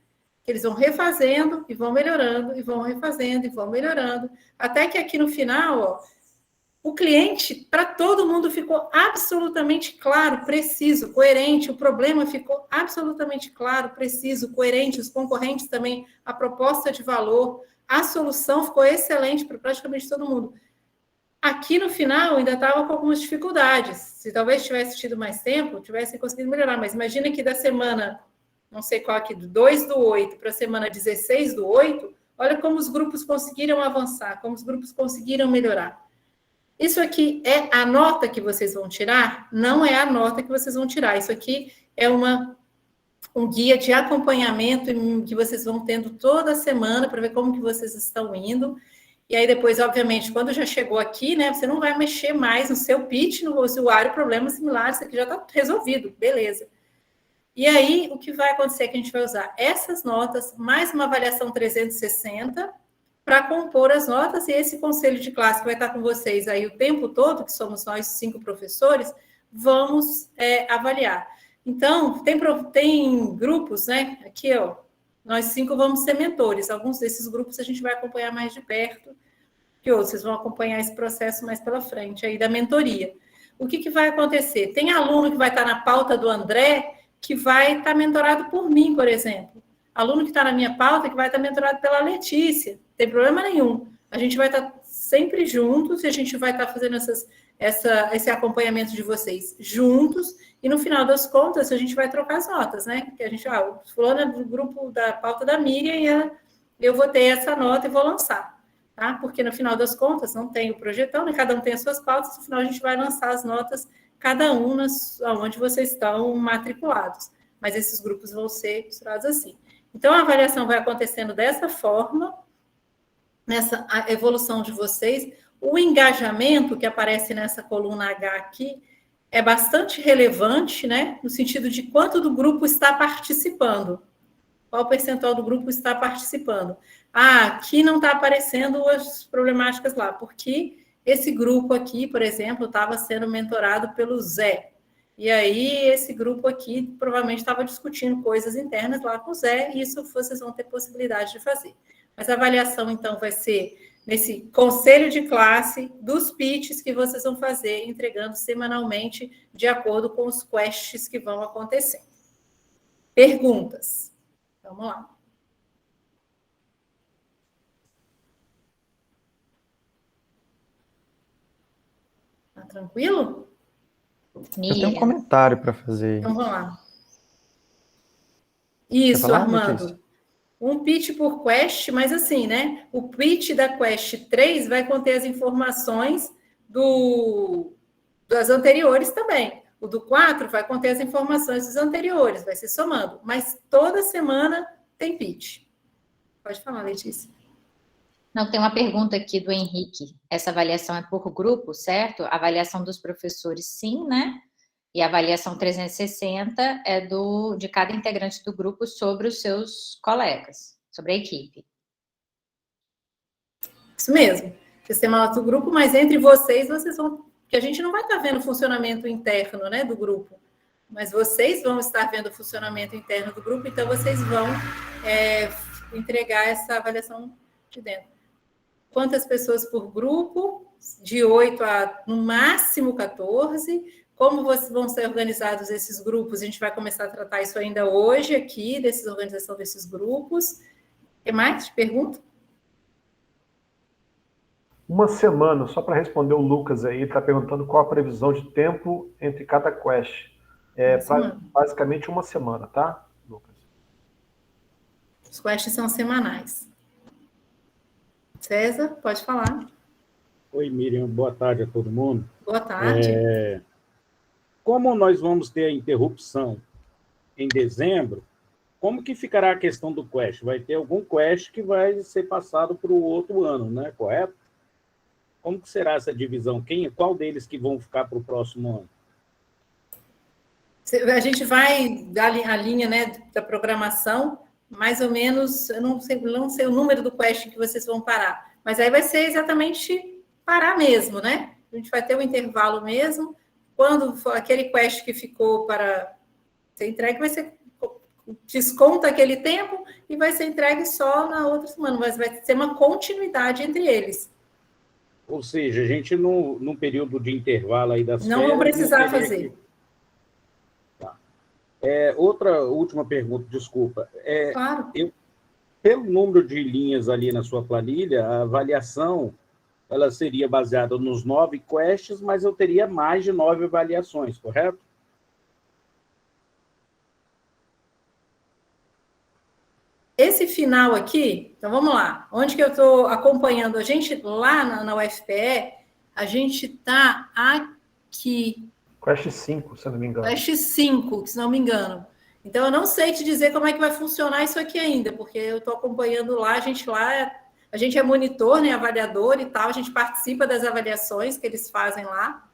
Eles vão refazendo e vão melhorando, e vão refazendo e vão melhorando, até que aqui no final, ó, o cliente, para todo mundo, ficou absolutamente claro, preciso, coerente, o problema ficou absolutamente claro, preciso, coerente, os concorrentes também, a proposta de valor, a solução ficou excelente para praticamente todo mundo. Aqui no final ainda estava com algumas dificuldades, se talvez tivesse tido mais tempo, tivesse conseguido melhorar, mas imagina que da semana, não sei qual aqui, do 2/8 para a semana 16/8, olha como os grupos conseguiram avançar, como os grupos conseguiram melhorar. Isso aqui é a nota que vocês vão tirar? Não é a nota que vocês vão tirar. Isso aqui é um guia de acompanhamento que vocês vão tendo toda semana para ver como que vocês estão indo. E aí depois, obviamente, quando já chegou aqui, né, você não vai mexer mais no seu pitch, no usuário, problemas similares, isso aqui já está resolvido, beleza. E aí, o que vai acontecer é que a gente vai usar essas notas, mais uma avaliação 360, para compor as notas, e esse conselho de classe que vai estar com vocês aí o tempo todo, que somos nós 5 professores, vamos avaliar. Então, tem grupos, né? Aqui, ó, nós 5 vamos ser mentores. Alguns desses grupos a gente vai acompanhar mais de perto, que outros vocês vão acompanhar esse processo mais pela frente aí da mentoria. o que vai acontecer? Tem aluno que vai estar na pauta do André, que vai estar mentorado por mim, por exemplo. Aluno que está na minha pauta, que vai estar mentorado pela Letícia. Não tem problema nenhum. A gente vai estar sempre juntos e a gente vai estar fazendo esse acompanhamento de vocês juntos. E no final das contas, a gente vai trocar as notas, né? Porque a gente, o fulano é do grupo da pauta da Miriam e eu vou ter essa nota e vou lançar. Tá? Porque no final das contas, não tem o projetão, né? Cada um tem as suas pautas, no final a gente vai lançar as notas, cada um onde vocês estão matriculados. Mas esses grupos vão ser misturados assim. Então, a avaliação vai acontecendo dessa forma, nessa evolução de vocês. O engajamento que aparece nessa coluna H aqui é bastante relevante, né? No sentido de quanto do grupo está participando. Qual percentual do grupo está participando? Aqui não está aparecendo as problemáticas lá, porque esse grupo aqui, por exemplo, estava sendo mentorado pelo Zé. E aí, esse grupo aqui provavelmente estava discutindo coisas internas lá com o Zé, e isso vocês vão ter possibilidade de fazer. Mas a avaliação, então, vai ser nesse conselho de classe dos pitches que vocês vão fazer, entregando semanalmente, de acordo com os quests que vão acontecer. Perguntas? Vamos lá. Tá tranquilo? Eu tenho um comentário para fazer. Então, vamos lá. Isso, Armando. Um pitch por quest, mas assim, né? O pitch da quest 3 vai conter as informações das anteriores também. O do 4 vai conter as informações dos anteriores, vai ser somando. Mas toda semana tem pitch. Pode falar, Letícia. Não, tem uma pergunta aqui do Henrique. Essa avaliação é por grupo, certo? A avaliação dos professores, sim, né? E a avaliação 360 é de cada integrante do grupo sobre os seus colegas, sobre a equipe. Isso mesmo. Sistema do grupo, mas entre vocês vão... Porque a gente não vai estar vendo o funcionamento interno, né, do grupo. Mas vocês vão estar vendo o funcionamento interno do grupo, então vocês vão entregar essa avaliação de dentro. Quantas pessoas por grupo? De 8 a, no máximo, 14. Como vão ser organizados esses grupos? A gente vai começar a tratar isso ainda hoje aqui, dessa organização desses grupos. O que mais? Pergunta? Uma semana, só para responder o Lucas aí, está perguntando qual a previsão de tempo entre cada quest. Basicamente uma semana, tá, Lucas? Os quests são semanais. César, pode falar. Oi, Miriam, boa tarde a todo mundo. Boa tarde. Como nós vamos ter a interrupção em dezembro, como que ficará a questão do quest? Vai ter algum quest que vai ser passado para o outro ano, né? Correto? Como que será essa divisão? Qual deles que vão ficar para o próximo ano? A gente vai dar a linha, né, da programação, mais ou menos, eu não sei o número do quest que vocês vão parar, mas aí vai ser exatamente parar mesmo, né? A gente vai ter um intervalo mesmo. Quando for aquele quest que ficou para ser entregue, vai ser desconta aquele tempo e vai ser entregue só na outra semana, mas vai ser uma continuidade entre eles. Ou seja, a gente, num período de intervalo aí das férias... Não vão precisar fazer. Tá. Outra última pergunta, desculpa. Claro. Pelo número de linhas ali na sua planilha, a avaliação ela seria baseada nos 9 quests, mas eu teria mais de 9 avaliações, correto? Esse final aqui, então vamos lá, onde que eu estou acompanhando a gente lá na UFPE, a gente está aqui. Quest 5, se eu não me engano. Quest 5, se não me engano. Então, eu não sei te dizer como é que vai funcionar isso aqui ainda, porque eu estou acompanhando lá, a gente é monitor, né, avaliador e tal, a gente participa das avaliações que eles fazem lá.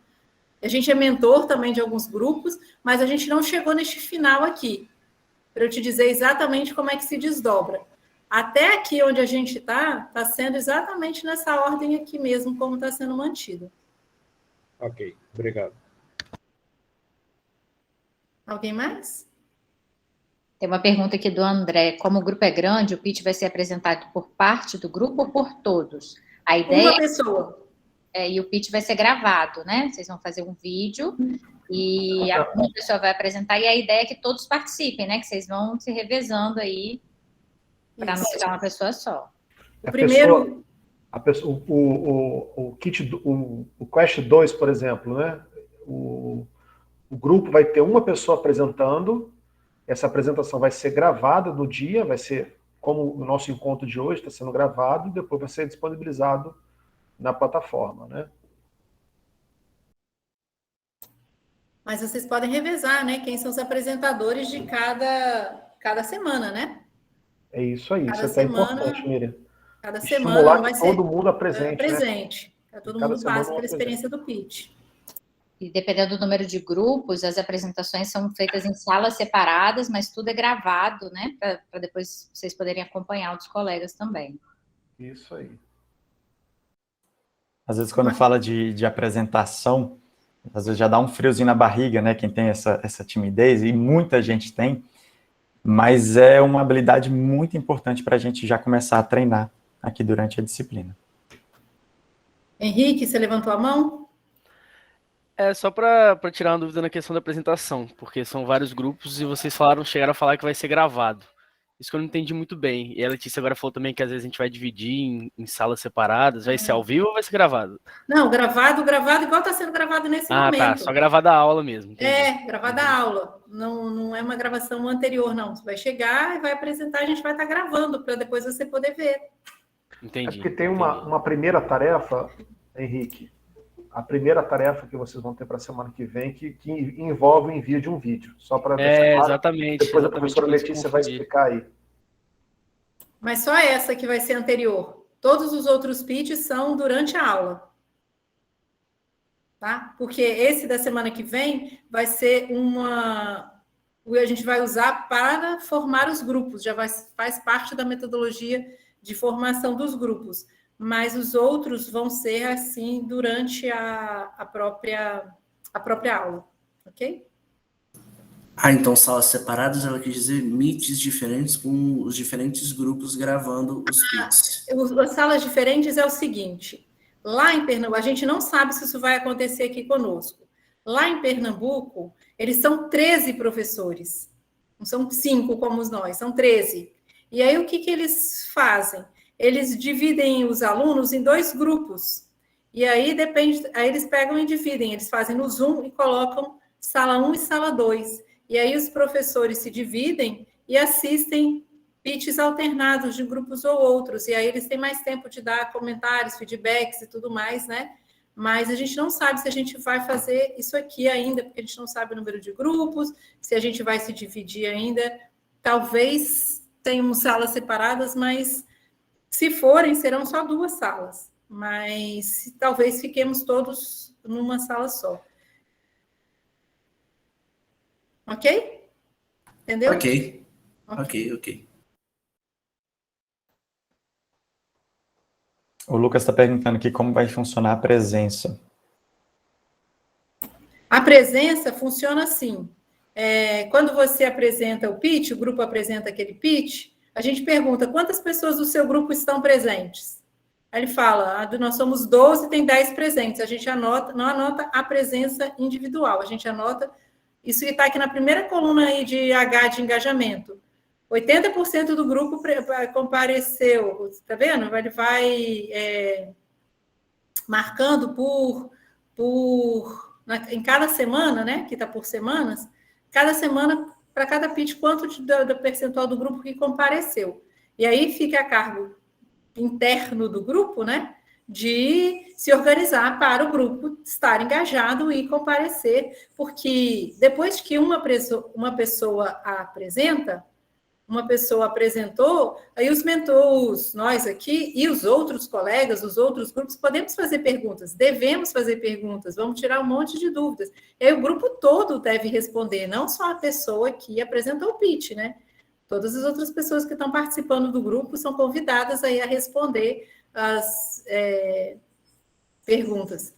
A gente é mentor também de alguns grupos, mas a gente não chegou neste final aqui, para eu te dizer exatamente como é que se desdobra. Até aqui onde a gente está sendo exatamente nessa ordem aqui mesmo, como está sendo mantido. Ok, obrigado. Alguém mais? Tem uma pergunta aqui do André. Como o grupo é grande, o pitch vai ser apresentado por parte do grupo ou por todos? A ideia Uma pessoa. E o pitch vai ser gravado, né? Vocês vão fazer um vídeo e uma pessoa vai apresentar, e a ideia é que todos participem, né? Que vocês vão se revezando aí para não ficar uma pessoa só. O Quest 2, por exemplo, né? O grupo vai ter uma pessoa apresentando, essa apresentação vai ser gravada no dia, vai ser como o nosso encontro de hoje está sendo gravado, e depois vai ser disponibilizado na plataforma, né? Mas vocês podem revezar, né? Quem são os apresentadores de cada semana, né? É isso aí, Cada isso é semana, importante, Miriam. Cada Estimular semana vai que ser todo mundo apresente, presente. Né? Para todo Cada mundo semana passe pela experiência do pitch. E dependendo do número de grupos, as apresentações são feitas em salas separadas, mas tudo é gravado, né? Para depois vocês poderem acompanhar outros colegas também. Isso aí. Às vezes, quando fala de apresentação, às vezes já dá um friozinho na barriga, né? Quem tem essa timidez, e muita gente tem, mas é uma habilidade muito importante para a gente já começar a treinar aqui durante a disciplina. Henrique, você levantou a mão? É só para tirar uma dúvida na questão da apresentação, porque são vários grupos e vocês chegaram a falar que vai ser gravado. Isso que eu não entendi muito bem. E a Letícia agora falou também que às vezes a gente vai dividir em salas separadas. Vai ser ao vivo ou vai ser gravado? Não, gravado igual está sendo gravado nesse momento. Ah, tá. Só gravada a aula mesmo. Entendi. Gravada a aula. Não é uma gravação anterior, não. Você vai chegar e vai apresentar, a gente vai estar gravando para depois você poder ver. Entendi. É porque tem uma primeira tarefa, Henrique. A primeira tarefa que vocês vão ter para a semana que vem, que envolve o envio de um vídeo. Só para exatamente. Depois a professora Letícia vai explicar aí. Mas só essa que vai ser anterior. Todos os outros pitches são durante a aula. Tá? Porque esse da semana que vem vai ser a gente vai usar para formar os grupos. Faz parte da metodologia de formação dos grupos. Mas os outros vão ser assim durante a própria aula, ok? Então salas separadas, ela quer dizer meets diferentes com os diferentes grupos gravando os pitches. As salas diferentes é o seguinte, lá em Pernambuco, a gente não sabe se isso vai acontecer aqui conosco. Lá em Pernambuco, eles são 13 professores, não são 5 como nós, são 13. E aí o que eles fazem? Eles dividem os alunos em 2 grupos. E aí aí eles pegam e dividem, eles fazem no Zoom e colocam sala 1 e sala 2. E aí os professores se dividem e assistem pitches alternados de grupos ou outros. E aí eles têm mais tempo de dar comentários, feedbacks e tudo mais, né? Mas a gente não sabe se a gente vai fazer isso aqui ainda, porque a gente não sabe o número de grupos, se a gente vai se dividir ainda. Talvez tenhamos salas separadas, mas se forem, serão só 2 salas. Mas talvez fiquemos todos numa sala só. Ok? Entendeu? Ok. O Lucas está perguntando aqui como vai funcionar a presença. A presença funciona assim. Quando você apresenta o pitch, o grupo apresenta aquele pitch, a gente pergunta quantas pessoas do seu grupo estão presentes. Aí ele fala, nós somos 12, tem 10 presentes. A gente não anota a presença individual, a gente anota isso que está aqui na primeira coluna aí de H de engajamento. 80% do grupo compareceu, está vendo? Ele vai marcando em cada semana, né? Que está por semanas, cada semana, para cada pitch, quanto do percentual do grupo que compareceu. E aí fica a cargo interno do grupo, né? De se organizar para o grupo estar engajado e comparecer, porque depois que uma pessoa apresenta, uma pessoa apresentou, aí os mentores, nós aqui, e os outros colegas, os outros grupos, podemos fazer perguntas, devemos fazer perguntas, vamos tirar um monte de dúvidas. E aí o grupo todo deve responder, não só a pessoa que apresentou o pitch, né? Todas as outras pessoas que estão participando do grupo são convidadas aí a responder as perguntas.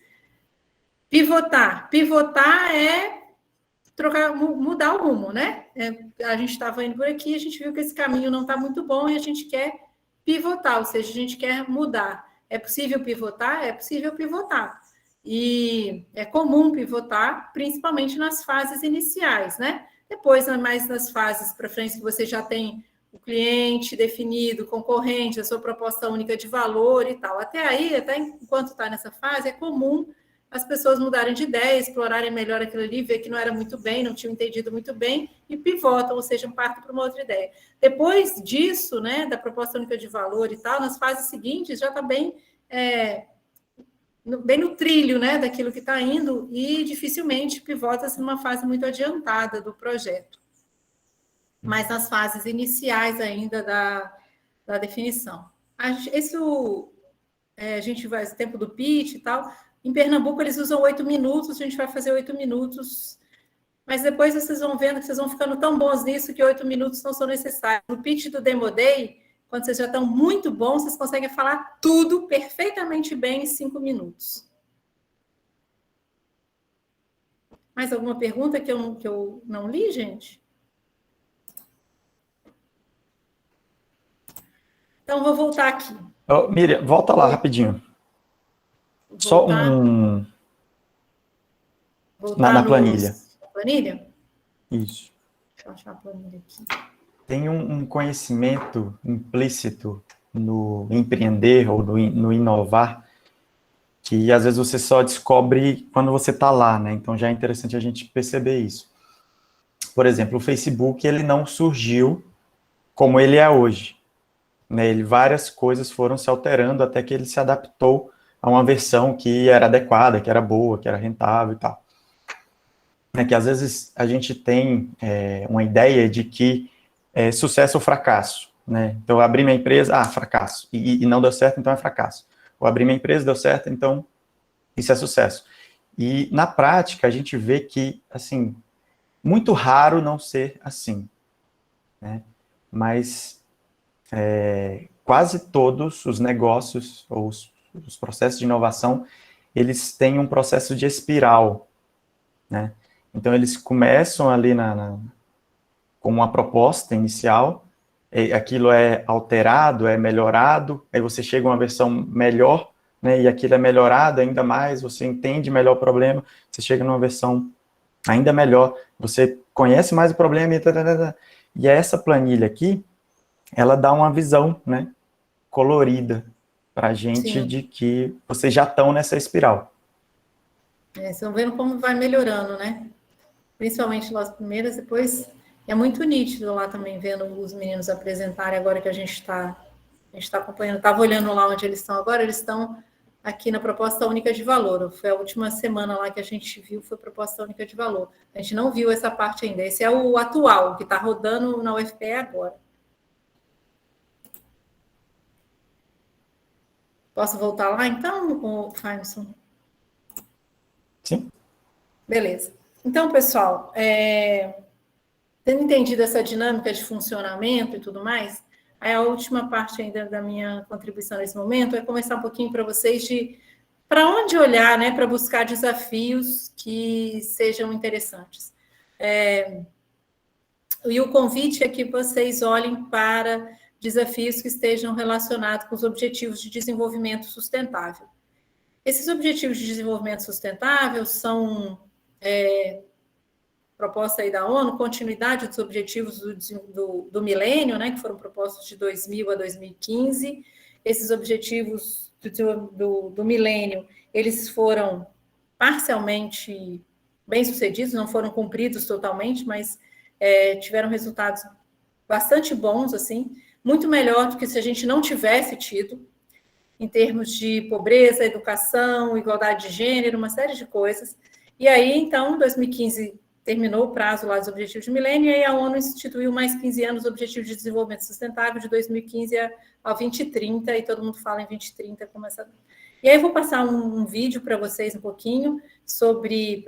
Pivotar é mudar o rumo, né? A gente estava indo por aqui, a gente viu que esse caminho não está muito bom e a gente quer pivotar, ou seja, a gente quer mudar. É possível pivotar? É possível pivotar. E é comum pivotar, principalmente nas fases iniciais, né? Depois, mais nas fases para frente, que você já tem o cliente definido, concorrente, a sua proposta única de valor e tal. Até aí, até enquanto está nessa fase, é comum as pessoas mudarem de ideia, explorarem melhor aquilo ali, ver que não era muito bem, não tinham entendido muito bem, e pivotam, ou seja, partem para uma outra ideia. Depois disso, né, da proposta única de valor e tal, nas fases seguintes, já está bem, bem no trilho, né, daquilo que está indo, e dificilmente pivota-se numa fase muito adiantada do projeto. Mas nas fases iniciais ainda da definição. A gente vai, esse tempo do pitch e tal, em Pernambuco eles usam 8 minutos, a gente vai fazer 8 minutos, mas depois vocês vão vendo que vocês vão ficando tão bons nisso que 8 minutos não são necessários. No pitch do Demo Day, quando vocês já estão muito bons, vocês conseguem falar tudo perfeitamente bem em 5 minutos. Mais alguma pergunta que eu não li, gente? Então, vou voltar aqui. Oh, Miriam, volta lá rapidinho. Só um... Na planilha. Na planilha? Isso. Deixa eu achar a planilha aqui. Tem um conhecimento implícito no empreender ou no inovar que às vezes você só descobre quando você está lá, né? Então já é interessante a gente perceber isso. Por exemplo, o Facebook, ele não surgiu como ele é hoje. Né? Várias coisas foram se alterando até que ele se adaptou a uma versão que era adequada, que era boa, que era rentável e tal. É que às vezes a gente tem uma ideia de que é sucesso ou fracasso. Né? Então, eu abri minha empresa, fracasso. E não deu certo, então é fracasso. Ou abri minha empresa, deu certo, então isso é sucesso. E na prática, a gente vê que, assim, muito raro não ser assim. Né? Mas quase todos os negócios ou os processos de inovação, eles têm um processo de espiral, né? Então, eles começam ali com uma proposta inicial, aquilo é alterado, é melhorado, aí você chega a uma versão melhor, né, e aquilo é melhorado ainda mais, você entende melhor o problema, você chega numa versão ainda melhor, você conhece mais o problema, e essa planilha aqui, ela dá uma visão, né, colorida para a gente. Sim. De que vocês já estão nessa espiral. Vocês estão vendo como vai melhorando, né? Principalmente nas primeiras, depois é muito nítido lá também, vendo os meninos apresentarem agora que a gente está acompanhando. Estava olhando lá onde eles estão agora, eles estão aqui na proposta única de valor. Foi a última semana lá que a gente viu, foi proposta única de valor. A gente não viu essa parte ainda. Esse é o atual, que está rodando na UFPE agora. Posso voltar lá, então, Faimson? Sim. Beleza. Então, pessoal, tendo entendido essa dinâmica de funcionamento e tudo mais, aí a última parte ainda da minha contribuição nesse momento é conversar um pouquinho para vocês de para onde olhar, né, para buscar desafios que sejam interessantes. E o convite é que vocês olhem para desafios que estejam relacionados com os objetivos de desenvolvimento sustentável. Esses objetivos de desenvolvimento sustentável são proposta aí da ONU, continuidade dos objetivos do milênio, né, que foram propostos de 2000 a 2015. Esses objetivos do milênio, eles foram parcialmente bem-sucedidos, não foram cumpridos totalmente, mas tiveram resultados bastante bons, assim, muito melhor do que se a gente não tivesse tido, em termos de pobreza, educação, igualdade de gênero, uma série de coisas. E aí, então, em 2015, terminou o prazo lá dos Objetivos de Milênio, e aí a ONU instituiu mais 15 anos o Objetivo de Desenvolvimento Sustentável, de 2015 a 2030, e todo mundo fala em 2030 como essa... E aí eu vou passar um vídeo para vocês um pouquinho sobre...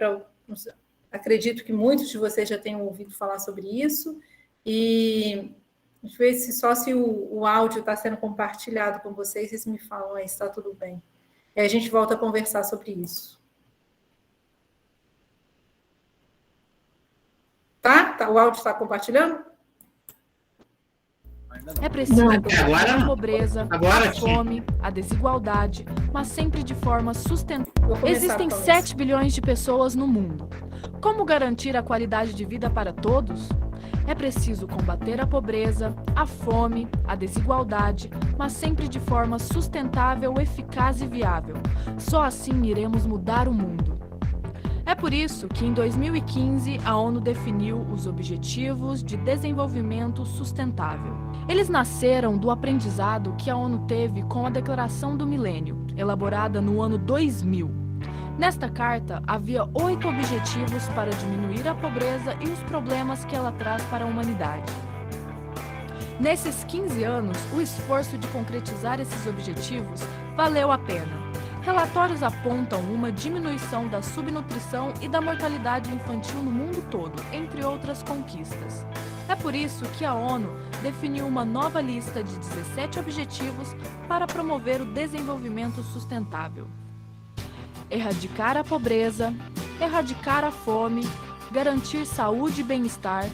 acredito que muitos de vocês já tenham ouvido falar sobre isso, e... Deixa eu ver se o áudio está sendo compartilhado com vocês, vocês me falam aí se está tudo bem. E aí a gente volta a conversar sobre isso. Tá? O áudio está compartilhando? É preciso Agora combater a não. pobreza, Agora a sim. fome, a desigualdade, mas sempre de forma sustentável. Vou começar Existem com isso. 7 bilhões de pessoas no mundo. Como garantir a qualidade de vida para todos? É preciso combater a pobreza, a fome, a desigualdade, mas sempre de forma sustentável, eficaz e viável. Só assim iremos mudar o mundo. É por isso que, em 2015, a ONU definiu os Objetivos de Desenvolvimento Sustentável. Eles nasceram do aprendizado que a ONU teve com a Declaração do Milênio, elaborada no ano 2000. Nesta carta, havia 8 objetivos para diminuir a pobreza e os problemas que ela traz para a humanidade. Nesses 15 anos, o esforço de concretizar esses objetivos valeu a pena. Relatórios apontam uma diminuição da subnutrição e da mortalidade infantil no mundo todo, entre outras conquistas. É por isso que a ONU definiu uma nova lista de 17 objetivos para promover o desenvolvimento sustentável. Erradicar a pobreza, erradicar a fome, garantir saúde e bem-estar,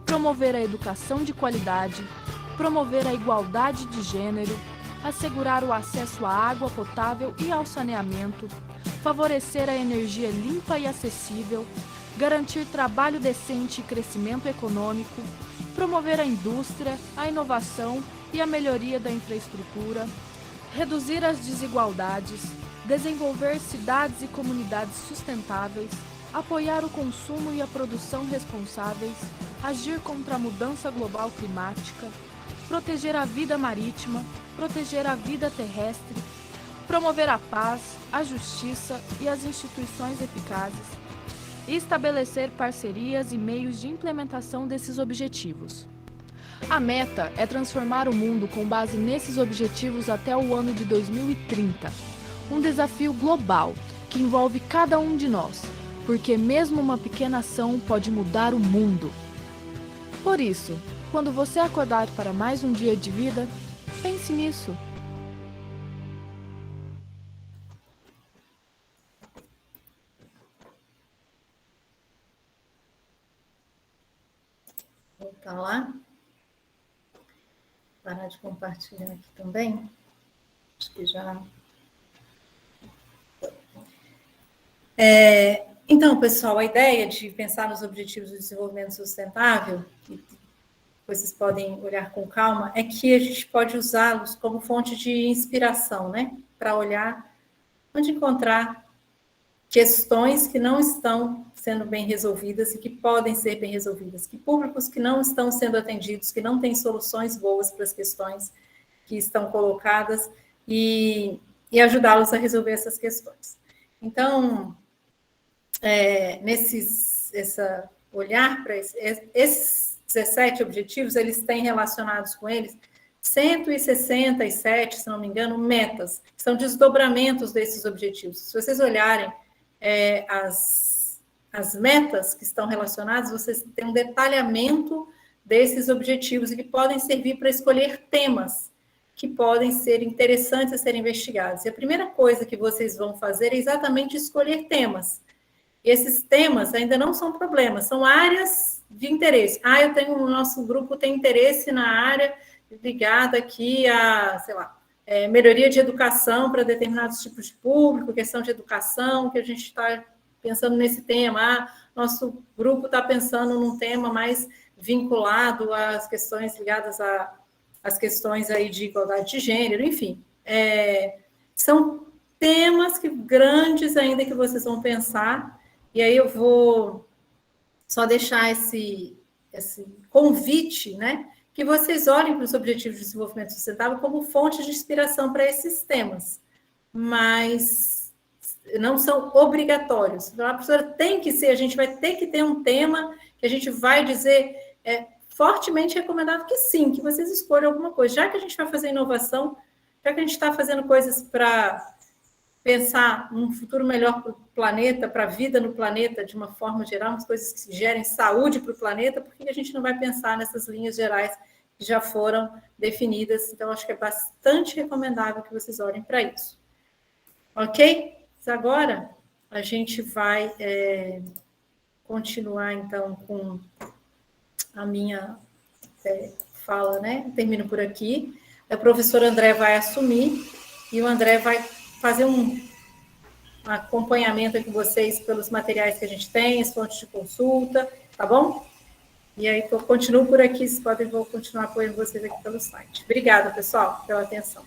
promover a educação de qualidade, promover a igualdade de gênero, assegurar o acesso à água potável e ao saneamento, favorecer a energia limpa e acessível, garantir trabalho decente e crescimento econômico, promover a indústria, a inovação e a melhoria da infraestrutura, reduzir as desigualdades, desenvolver cidades e comunidades sustentáveis, apoiar o consumo e a produção responsáveis, agir contra a mudança global climática, proteger a vida marítima, proteger a vida terrestre, promover a paz, a justiça e as instituições eficazes, e estabelecer parcerias e meios de implementação desses objetivos. A meta é transformar o mundo com base nesses objetivos até o ano de 2030. Um desafio global que envolve cada um de nós, porque mesmo uma pequena ação pode mudar o mundo. Por isso, quando você acordar para mais um dia de vida, pense nisso. Vou voltar lá. Parar de compartilhar aqui também. Acho que já... Então, pessoal, a ideia de pensar nos objetivos do desenvolvimento sustentável, que vocês podem olhar com calma, é que a gente pode usá-los como fonte de inspiração, né? Para olhar onde encontrar questões que não estão sendo bem resolvidas e que podem ser bem resolvidas, que públicos que não estão sendo atendidos, que não têm soluções boas para as questões que estão colocadas e ajudá-los a resolver essas questões. Então, olhar para esses 17 objetivos, eles têm relacionados com eles 167, se não me engano, metas, que são desdobramentos desses objetivos. Se vocês olharem as metas que estão relacionadas, vocês têm um detalhamento desses objetivos e que podem servir para escolher temas que podem ser interessantes a serem investigados. E a primeira coisa que vocês vão fazer é exatamente escolher temas. E esses temas ainda não são problemas, são áreas de interesse. O nosso grupo tem interesse na área ligada aqui a, sei lá, melhoria de educação para determinados tipos de público, questão de educação, que a gente está pensando nesse tema. Nosso grupo está pensando num tema mais vinculado às questões ligadas às questões aí de igualdade de gênero, enfim. São temas grandes ainda que vocês vão pensar, e aí eu vou só deixar esse convite, né? Que vocês olhem para os Objetivos de Desenvolvimento Sustentável como fonte de inspiração para esses temas, mas não são obrigatórios. Então, a professora tem que ser, a gente vai ter que ter um tema que a gente vai dizer, fortemente recomendável que sim, que vocês escolham alguma coisa. Já que a gente vai fazer inovação, já que a gente está fazendo coisas para pensar um futuro melhor para o planeta, para a vida no planeta, de uma forma geral, umas coisas que gerem saúde para o planeta, por que a gente não vai pensar nessas linhas gerais que já foram definidas? Então, acho que é bastante recomendável que vocês olhem para isso. Ok? Agora, a gente vai continuar, então, com a minha fala, né? Termino por aqui. O professor André vai assumir e o André vai fazer um acompanhamento com vocês pelos materiais que a gente tem, as fontes de consulta, tá bom? E aí eu continuo por aqui, vou continuar apoiando vocês aqui pelo site. Obrigada, pessoal, pela atenção.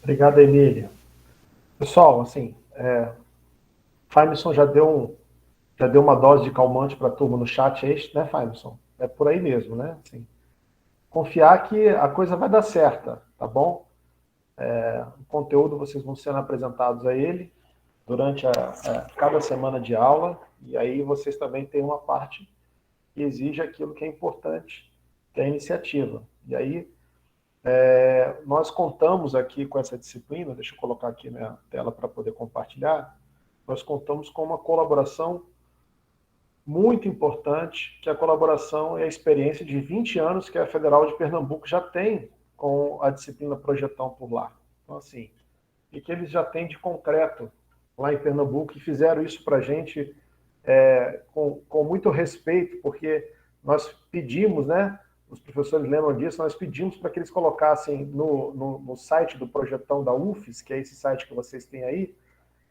Obrigado, Emília. Pessoal, assim, Faimson já deu uma dose de calmante para a turma no chat, né, Faimson? É por aí mesmo, né? Assim, confiar que a coisa vai dar certa, tá bom? O conteúdo vocês vão sendo apresentados a ele durante cada semana de aula, e aí vocês também têm uma parte que exige aquilo que é importante, que é a iniciativa. E aí, nós contamos aqui com essa disciplina, deixa eu colocar aqui minha tela para poder compartilhar, nós contamos com uma colaboração muito importante, que a colaboração é a experiência de 20 anos que a Federal de Pernambuco já tem com a disciplina Projetão por lá. Então, assim, e que eles já têm de concreto lá em Pernambuco, e fizeram isso para a gente com muito respeito, porque nós pedimos, né, os professores lembram disso, nós pedimos para que eles colocassem no site do Projetão da UFES, que é esse site que vocês têm aí,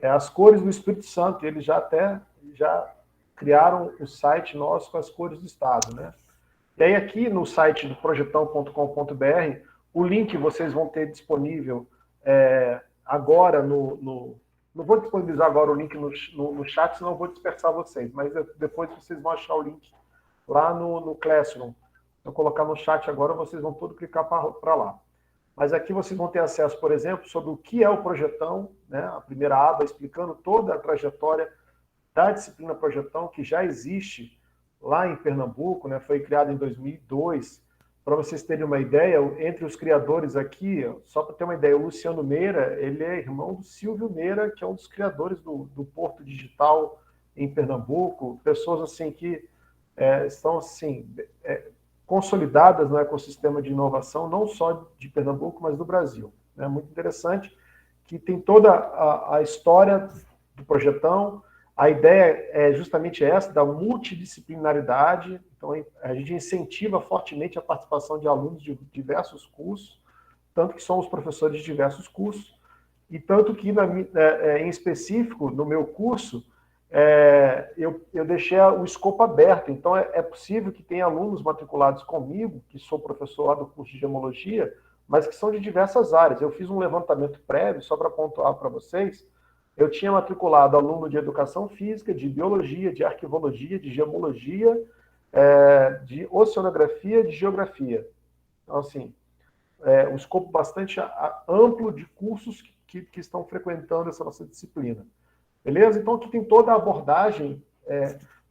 as cores do Espírito Santo. Eles já criaram o site nosso com as cores do Estado, né? E aí aqui no site do projetão.com.br, o link vocês vão ter disponível agora não vou disponibilizar agora o link no chat, senão eu vou dispersar vocês, mas depois vocês vão achar o link lá no Classroom. Se eu colocar no chat agora, vocês vão tudo clicar para lá. Mas aqui vocês vão ter acesso, por exemplo, sobre o que é o Projetão, né? A primeira aba explicando toda a trajetória da disciplina Projetão, que já existe lá em Pernambuco, né? Foi criada em 2002. Para vocês terem uma ideia, entre os criadores aqui, só para ter uma ideia, o Luciano Meira, ele é irmão do Silvio Meira, que é um dos criadores do Porto Digital em Pernambuco, pessoas assim que estão assim, consolidadas no ecossistema de inovação, não só de Pernambuco, mas do Brasil. É muito interessante, que tem toda a história do Projetão. A ideia é justamente essa, da multidisciplinaridade. Então, a gente incentiva fortemente a participação de alunos de diversos cursos, tanto que somos professores de diversos cursos, e tanto que, em específico, no meu curso, eu deixei o escopo aberto. Então, é possível que tenha alunos matriculados comigo, que sou professor lá do curso de gemologia, mas que são de diversas áreas. Eu fiz um levantamento prévio, só para pontuar para vocês. Eu tinha matriculado aluno de educação física, de biologia, de arquivologia, de gemologia, de oceanografia, de geografia. Então, assim, um escopo bastante amplo de cursos que estão frequentando essa nossa disciplina. Beleza? Então, aqui tem toda a abordagem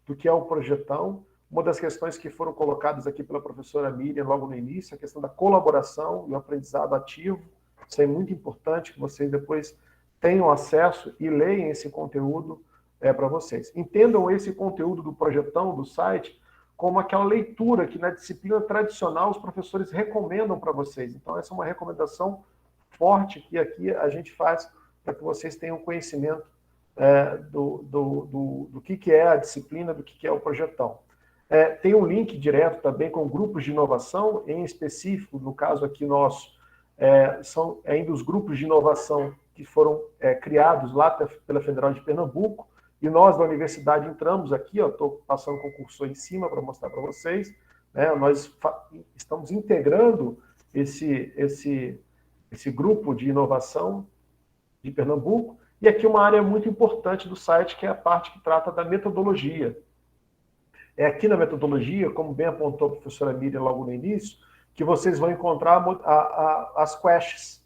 do que é o Projetão. Uma das questões que foram colocadas aqui pela professora Miriam logo no início, a questão da colaboração e o aprendizado ativo. Isso é muito importante, que vocês depois tenham acesso e leiam esse conteúdo para vocês. Entendam esse conteúdo do Projetão, do site, como aquela leitura que na disciplina tradicional os professores recomendam para vocês. Então, essa é uma recomendação forte que aqui a gente faz para que vocês tenham conhecimento do que é a disciplina, do que é o Projetão. Tem um link direto também com grupos de inovação, em específico, no caso aqui nosso, são ainda os grupos de inovação que foram criados lá pela Federal de Pernambuco, e nós da universidade entramos aqui, estou passando com o cursor em cima para mostrar para vocês, né? Nós estamos integrando esse grupo de inovação de Pernambuco, e aqui uma área muito importante do site, que é a parte que trata da metodologia. É aqui na metodologia, como bem apontou a professora Miriam logo no início, que vocês vão encontrar as quests.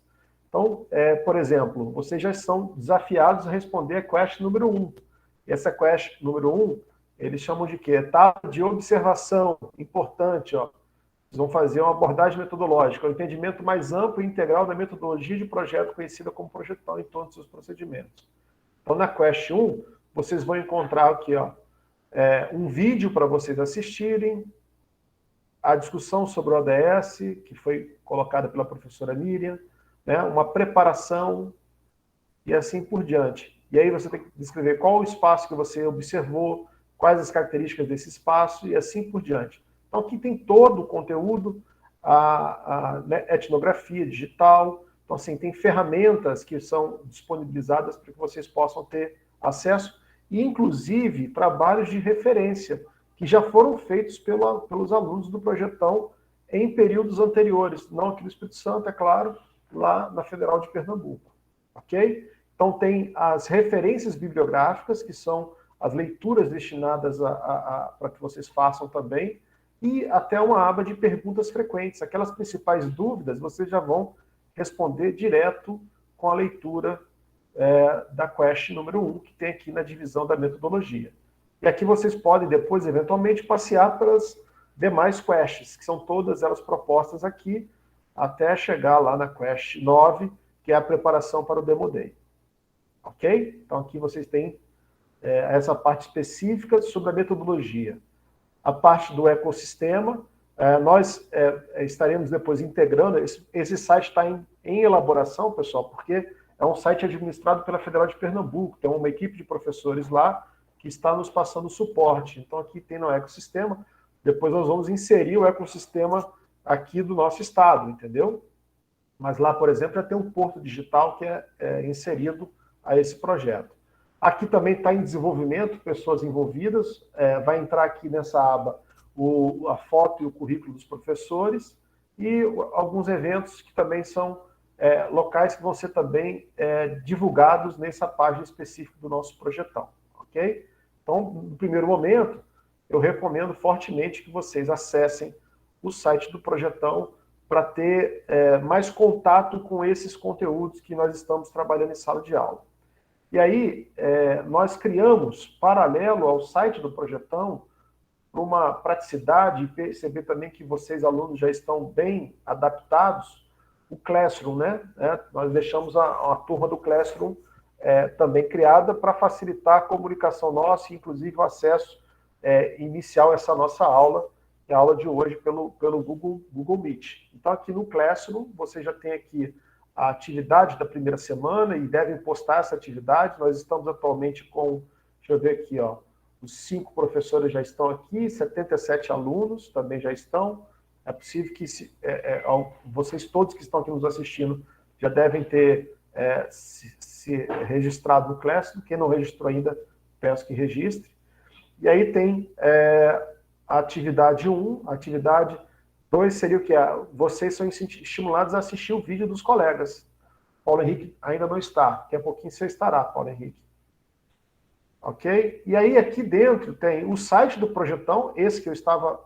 Então, por exemplo, vocês já são desafiados a responder a quest número 1. E essa quest número 1, eles chamam de quê? Etapa de observação, importante. Vocês vão fazer uma abordagem metodológica, o entendimento mais amplo e integral da metodologia de projeto conhecida como Projetão em todos os seus procedimentos. Então, na quest 1, vocês vão encontrar aqui um vídeo para vocês assistirem, a discussão sobre o ODS, que foi colocada pela professora Miriam, né, uma preparação e assim por diante. E aí você tem que descrever qual o espaço que você observou, quais as características desse espaço e assim por diante. Então aqui tem todo o conteúdo, né, etnografia digital. Então, assim, tem ferramentas que são disponibilizadas para que vocês possam ter acesso, e, inclusive, trabalhos de referência, que já foram feitos pelos alunos do Projetão em períodos anteriores, não aqui no Espírito Santo, é claro, lá na Federal de Pernambuco. Ok? Então, tem as referências bibliográficas, que são as leituras destinadas para que vocês façam também, e até uma aba de perguntas frequentes. Aquelas principais dúvidas, vocês já vão responder direto com a leitura da quest número 1, que tem aqui na divisão da metodologia. E aqui vocês podem depois, eventualmente, passear pelas demais quests, que são todas elas propostas aqui, até chegar lá na quest 9, que é a preparação para o Demo Day. Ok? Então aqui vocês têm essa parte específica sobre a metodologia. A parte do ecossistema, nós estaremos depois integrando, esse site está em elaboração, pessoal, porque é um site administrado pela Federal de Pernambuco, tem uma equipe de professores lá que está nos passando suporte. Então aqui tem no ecossistema, depois nós vamos inserir o ecossistema aqui do nosso estado, entendeu? Mas lá, por exemplo, já tem um porto digital que é inserido a esse projeto. Aqui também está em desenvolvimento, pessoas envolvidas, vai entrar aqui nessa aba a foto e o currículo dos professores, e alguns eventos que também são locais que vão ser também divulgados nessa página específica do nosso projetão, ok? Então, no primeiro momento, eu recomendo fortemente que vocês acessem o site do projetão para ter mais contato com esses conteúdos que nós estamos trabalhando em sala de aula. E aí, nós criamos, paralelo ao site do projetão, para uma praticidade e perceber também que vocês, alunos, já estão bem adaptados, o Classroom, né? Nós deixamos a turma do Classroom também criada para facilitar a comunicação nossa, inclusive o acesso inicial a essa nossa aula, que é a aula de hoje pelo Google Meet. Então, aqui no Classroom, você já tem aqui a atividade da primeira semana e devem postar essa atividade. Nós estamos atualmente com, deixa eu ver aqui, ó, os 5 professores já estão aqui, 77 alunos também já estão. É possível que vocês todos que estão aqui nos assistindo já devem ter se registrado no Classroom. Quem não registrou ainda, peço que registre. E aí tem a atividade 1, a atividade 2 seria o que? Vocês são estimulados a assistir o vídeo dos colegas. Paulo Henrique ainda não está. Daqui a pouquinho você estará, Paulo Henrique. Ok? E aí aqui dentro tem o site do Projetão, esse que eu estava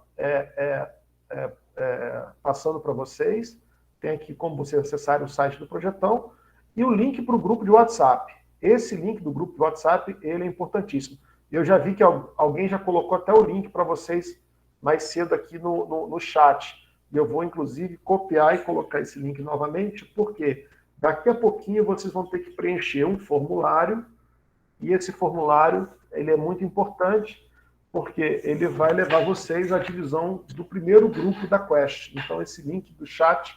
passando para vocês. Tem aqui como você acessar o site do Projetão. E o link para o grupo de WhatsApp. Esse link do grupo de WhatsApp, ele é importantíssimo. Eu já vi que alguém já colocou até o link para vocês mais cedo aqui no chat. E eu vou, inclusive, copiar e colocar esse link novamente, porque daqui a pouquinho vocês vão ter que preencher um formulário, e esse formulário ele é muito importante, porque ele vai levar vocês à divisão do primeiro grupo da Quest. Então, esse link do chat,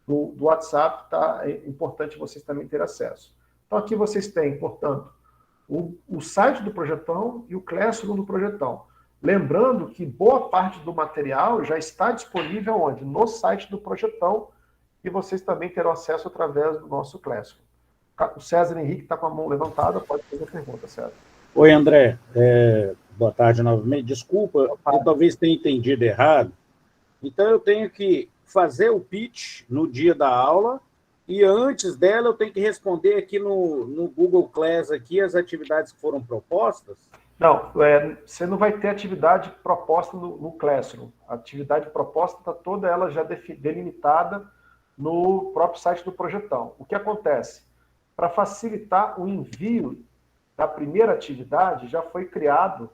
do WhatsApp, é importante vocês também terem acesso. Então, aqui vocês têm, portanto, o site do Projetão e o Classroom do Projetão. Lembrando que boa parte do material já está disponível onde? No site do Projetão, e vocês também terão acesso através do nosso Classroom. O César Henrique está com a mão levantada, pode fazer a pergunta, César. Oi, André. Boa tarde novamente. Desculpa, eu talvez tenha entendido errado. Então, eu tenho que fazer o pitch no dia da aula, e antes dela eu tenho que responder aqui no Google Class aqui as atividades que foram propostas? Não, você não vai ter atividade proposta no Classroom. A atividade proposta está toda ela já delimitada no próprio site do Projetão. O que acontece? Para facilitar o envio da primeira atividade, já foi criado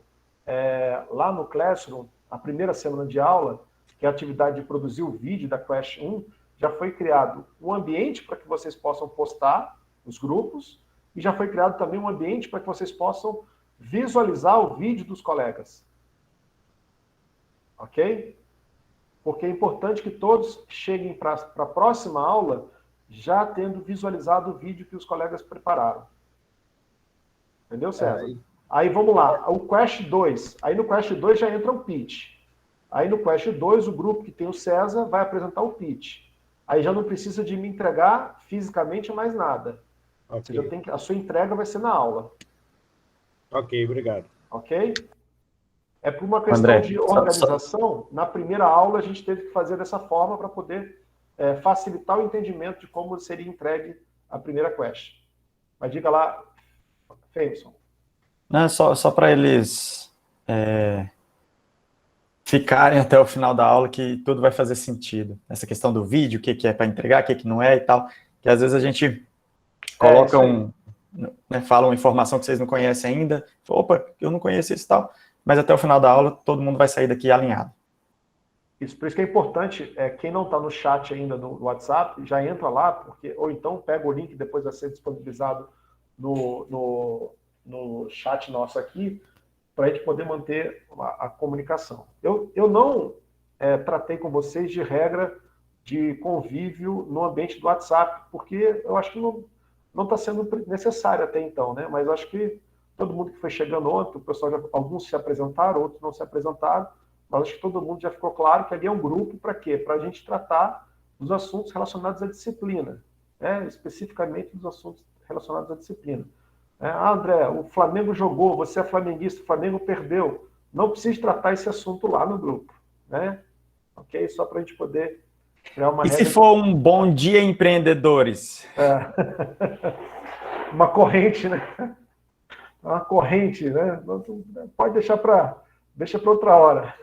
lá no Classroom, a primeira semana de aula, que é a atividade de produzir o vídeo da Quest 1, já foi criado um ambiente para que vocês possam postar os grupos, e já foi criado também um ambiente para que vocês possam visualizar o vídeo dos colegas. Ok? Porque é importante que todos cheguem para a próxima aula já tendo visualizado o vídeo que os colegas prepararam. Entendeu, César? Aí vamos lá, o Quest 2. Aí no Quest 2 já entra o pitch. Aí no Quest 2, o grupo que tem o César vai apresentar o pitch. Aí já não precisa de me entregar fisicamente mais nada. Ok. Você já tem que, a sua entrega vai ser na aula. Ok, obrigado. Ok? É por uma questão André, de organização. Na primeira aula, a gente teve que fazer dessa forma para poder facilitar o entendimento de como seria entregue a primeira quest. Mas diga lá, Fêmison. Não, só para eles ficarem até o final da aula, que tudo vai fazer sentido. Essa questão do vídeo, o que é para entregar, o que não é e tal. Que às vezes a gente coloca fala uma informação que vocês não conhecem ainda. Opa, eu não conheço isso e tal. Mas até o final da aula, todo mundo vai sair daqui alinhado. Isso, por isso que é importante, quem não está no chat ainda no WhatsApp, já entra lá, ou então pega o link que depois vai ser disponibilizado no chat nosso aqui, para a gente poder manter a comunicação. Eu não tratei com vocês de regra de convívio no ambiente do WhatsApp, porque eu acho que não está sendo necessário até então, né? Mas eu acho que todo mundo que foi chegando ontem, o pessoal alguns se apresentaram, outros não se apresentaram, mas acho que todo mundo já ficou claro que ali é um grupo para quê? Para a gente tratar dos assuntos relacionados à disciplina, né? Especificamente dos assuntos relacionados à disciplina. André, o Flamengo jogou, você é flamenguista, o Flamengo perdeu. Não precisa tratar esse assunto lá no grupo, né? Ok? Só para a gente poder criar uma regra. E se for um bom dia, empreendedores? Uma corrente, né? Uma corrente, né? Pode deixar deixa para outra hora.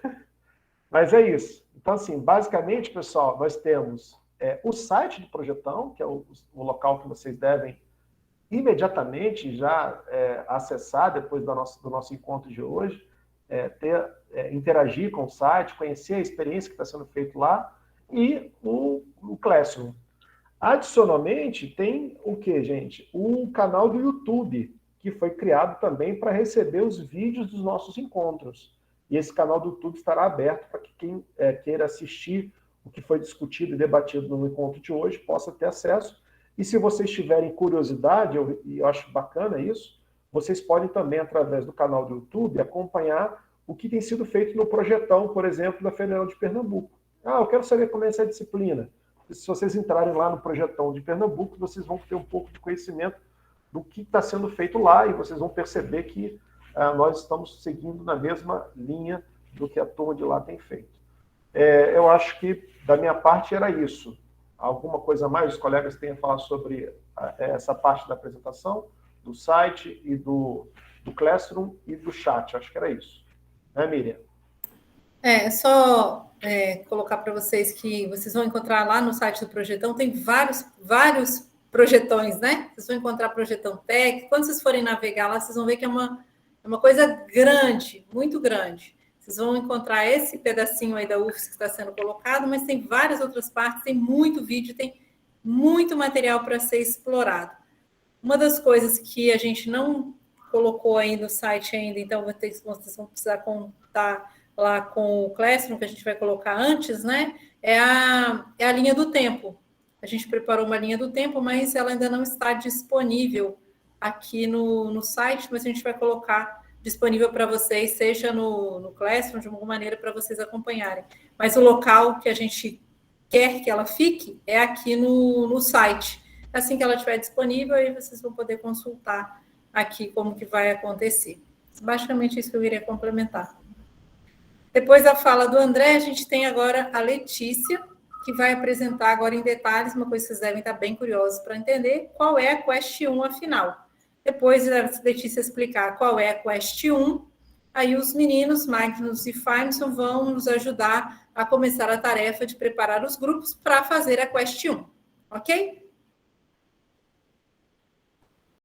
Mas é isso. Então, assim, basicamente, pessoal, nós temos o site do Projetão, que é o local que vocês devem imediatamente já acessar depois do nosso encontro de hoje, interagir com o site, conhecer a experiência que está sendo feita lá, e o Classroom. Adicionalmente, tem o que, gente? Um canal do YouTube, que foi criado também para receber os vídeos dos nossos encontros. E esse canal do YouTube estará aberto para que quem queira assistir o que foi discutido e debatido no encontro de hoje possa ter acesso. E se vocês tiverem curiosidade, e eu acho bacana isso, vocês podem também, através do canal do YouTube, acompanhar o que tem sido feito no projetão, por exemplo, da Federal de Pernambuco. Eu quero saber como é essa disciplina. Se vocês entrarem lá no projetão de Pernambuco, vocês vão ter um pouco de conhecimento do que está sendo feito lá e vocês vão perceber que nós estamos seguindo na mesma linha do que a turma de lá tem feito. Eu acho que, da minha parte, era isso. Alguma coisa a mais os colegas têm a falar sobre essa parte da apresentação, do site e do Classroom e do chat. Acho que era isso. Né, Miriam? Só colocar para vocês que vocês vão encontrar lá no site do Projetão, tem vários projetões, né? Vocês vão encontrar Projetão Tech. Quando vocês forem navegar lá, vocês vão ver que é uma coisa grande, muito grande. Vocês vão encontrar esse pedacinho aí da UFSC que está sendo colocado, mas tem várias outras partes, tem muito vídeo, tem muito material para ser explorado. Uma das coisas que a gente não colocou aí no site ainda, então vocês vão precisar contar lá com o Classroom, que a gente vai colocar antes, né? É a linha do tempo. A gente preparou uma linha do tempo, mas ela ainda não está disponível aqui no site, mas a gente vai colocar disponível para vocês, seja no Classroom, de alguma maneira, para vocês acompanharem. Mas o local que a gente quer que ela fique é aqui no site. Assim que ela estiver disponível, aí vocês vão poder consultar aqui como que vai acontecer. Basicamente isso que eu iria complementar. Depois da fala do André, a gente tem agora a Letícia, que vai apresentar agora em detalhes uma coisa que vocês devem estar bem curiosos para entender, qual é a Quest 1, afinal. Depois da Letícia explicar qual é a Quest 1, aí os meninos, Magnus e Faimson, vão nos ajudar a começar a tarefa de preparar os grupos para fazer a Quest 1, ok?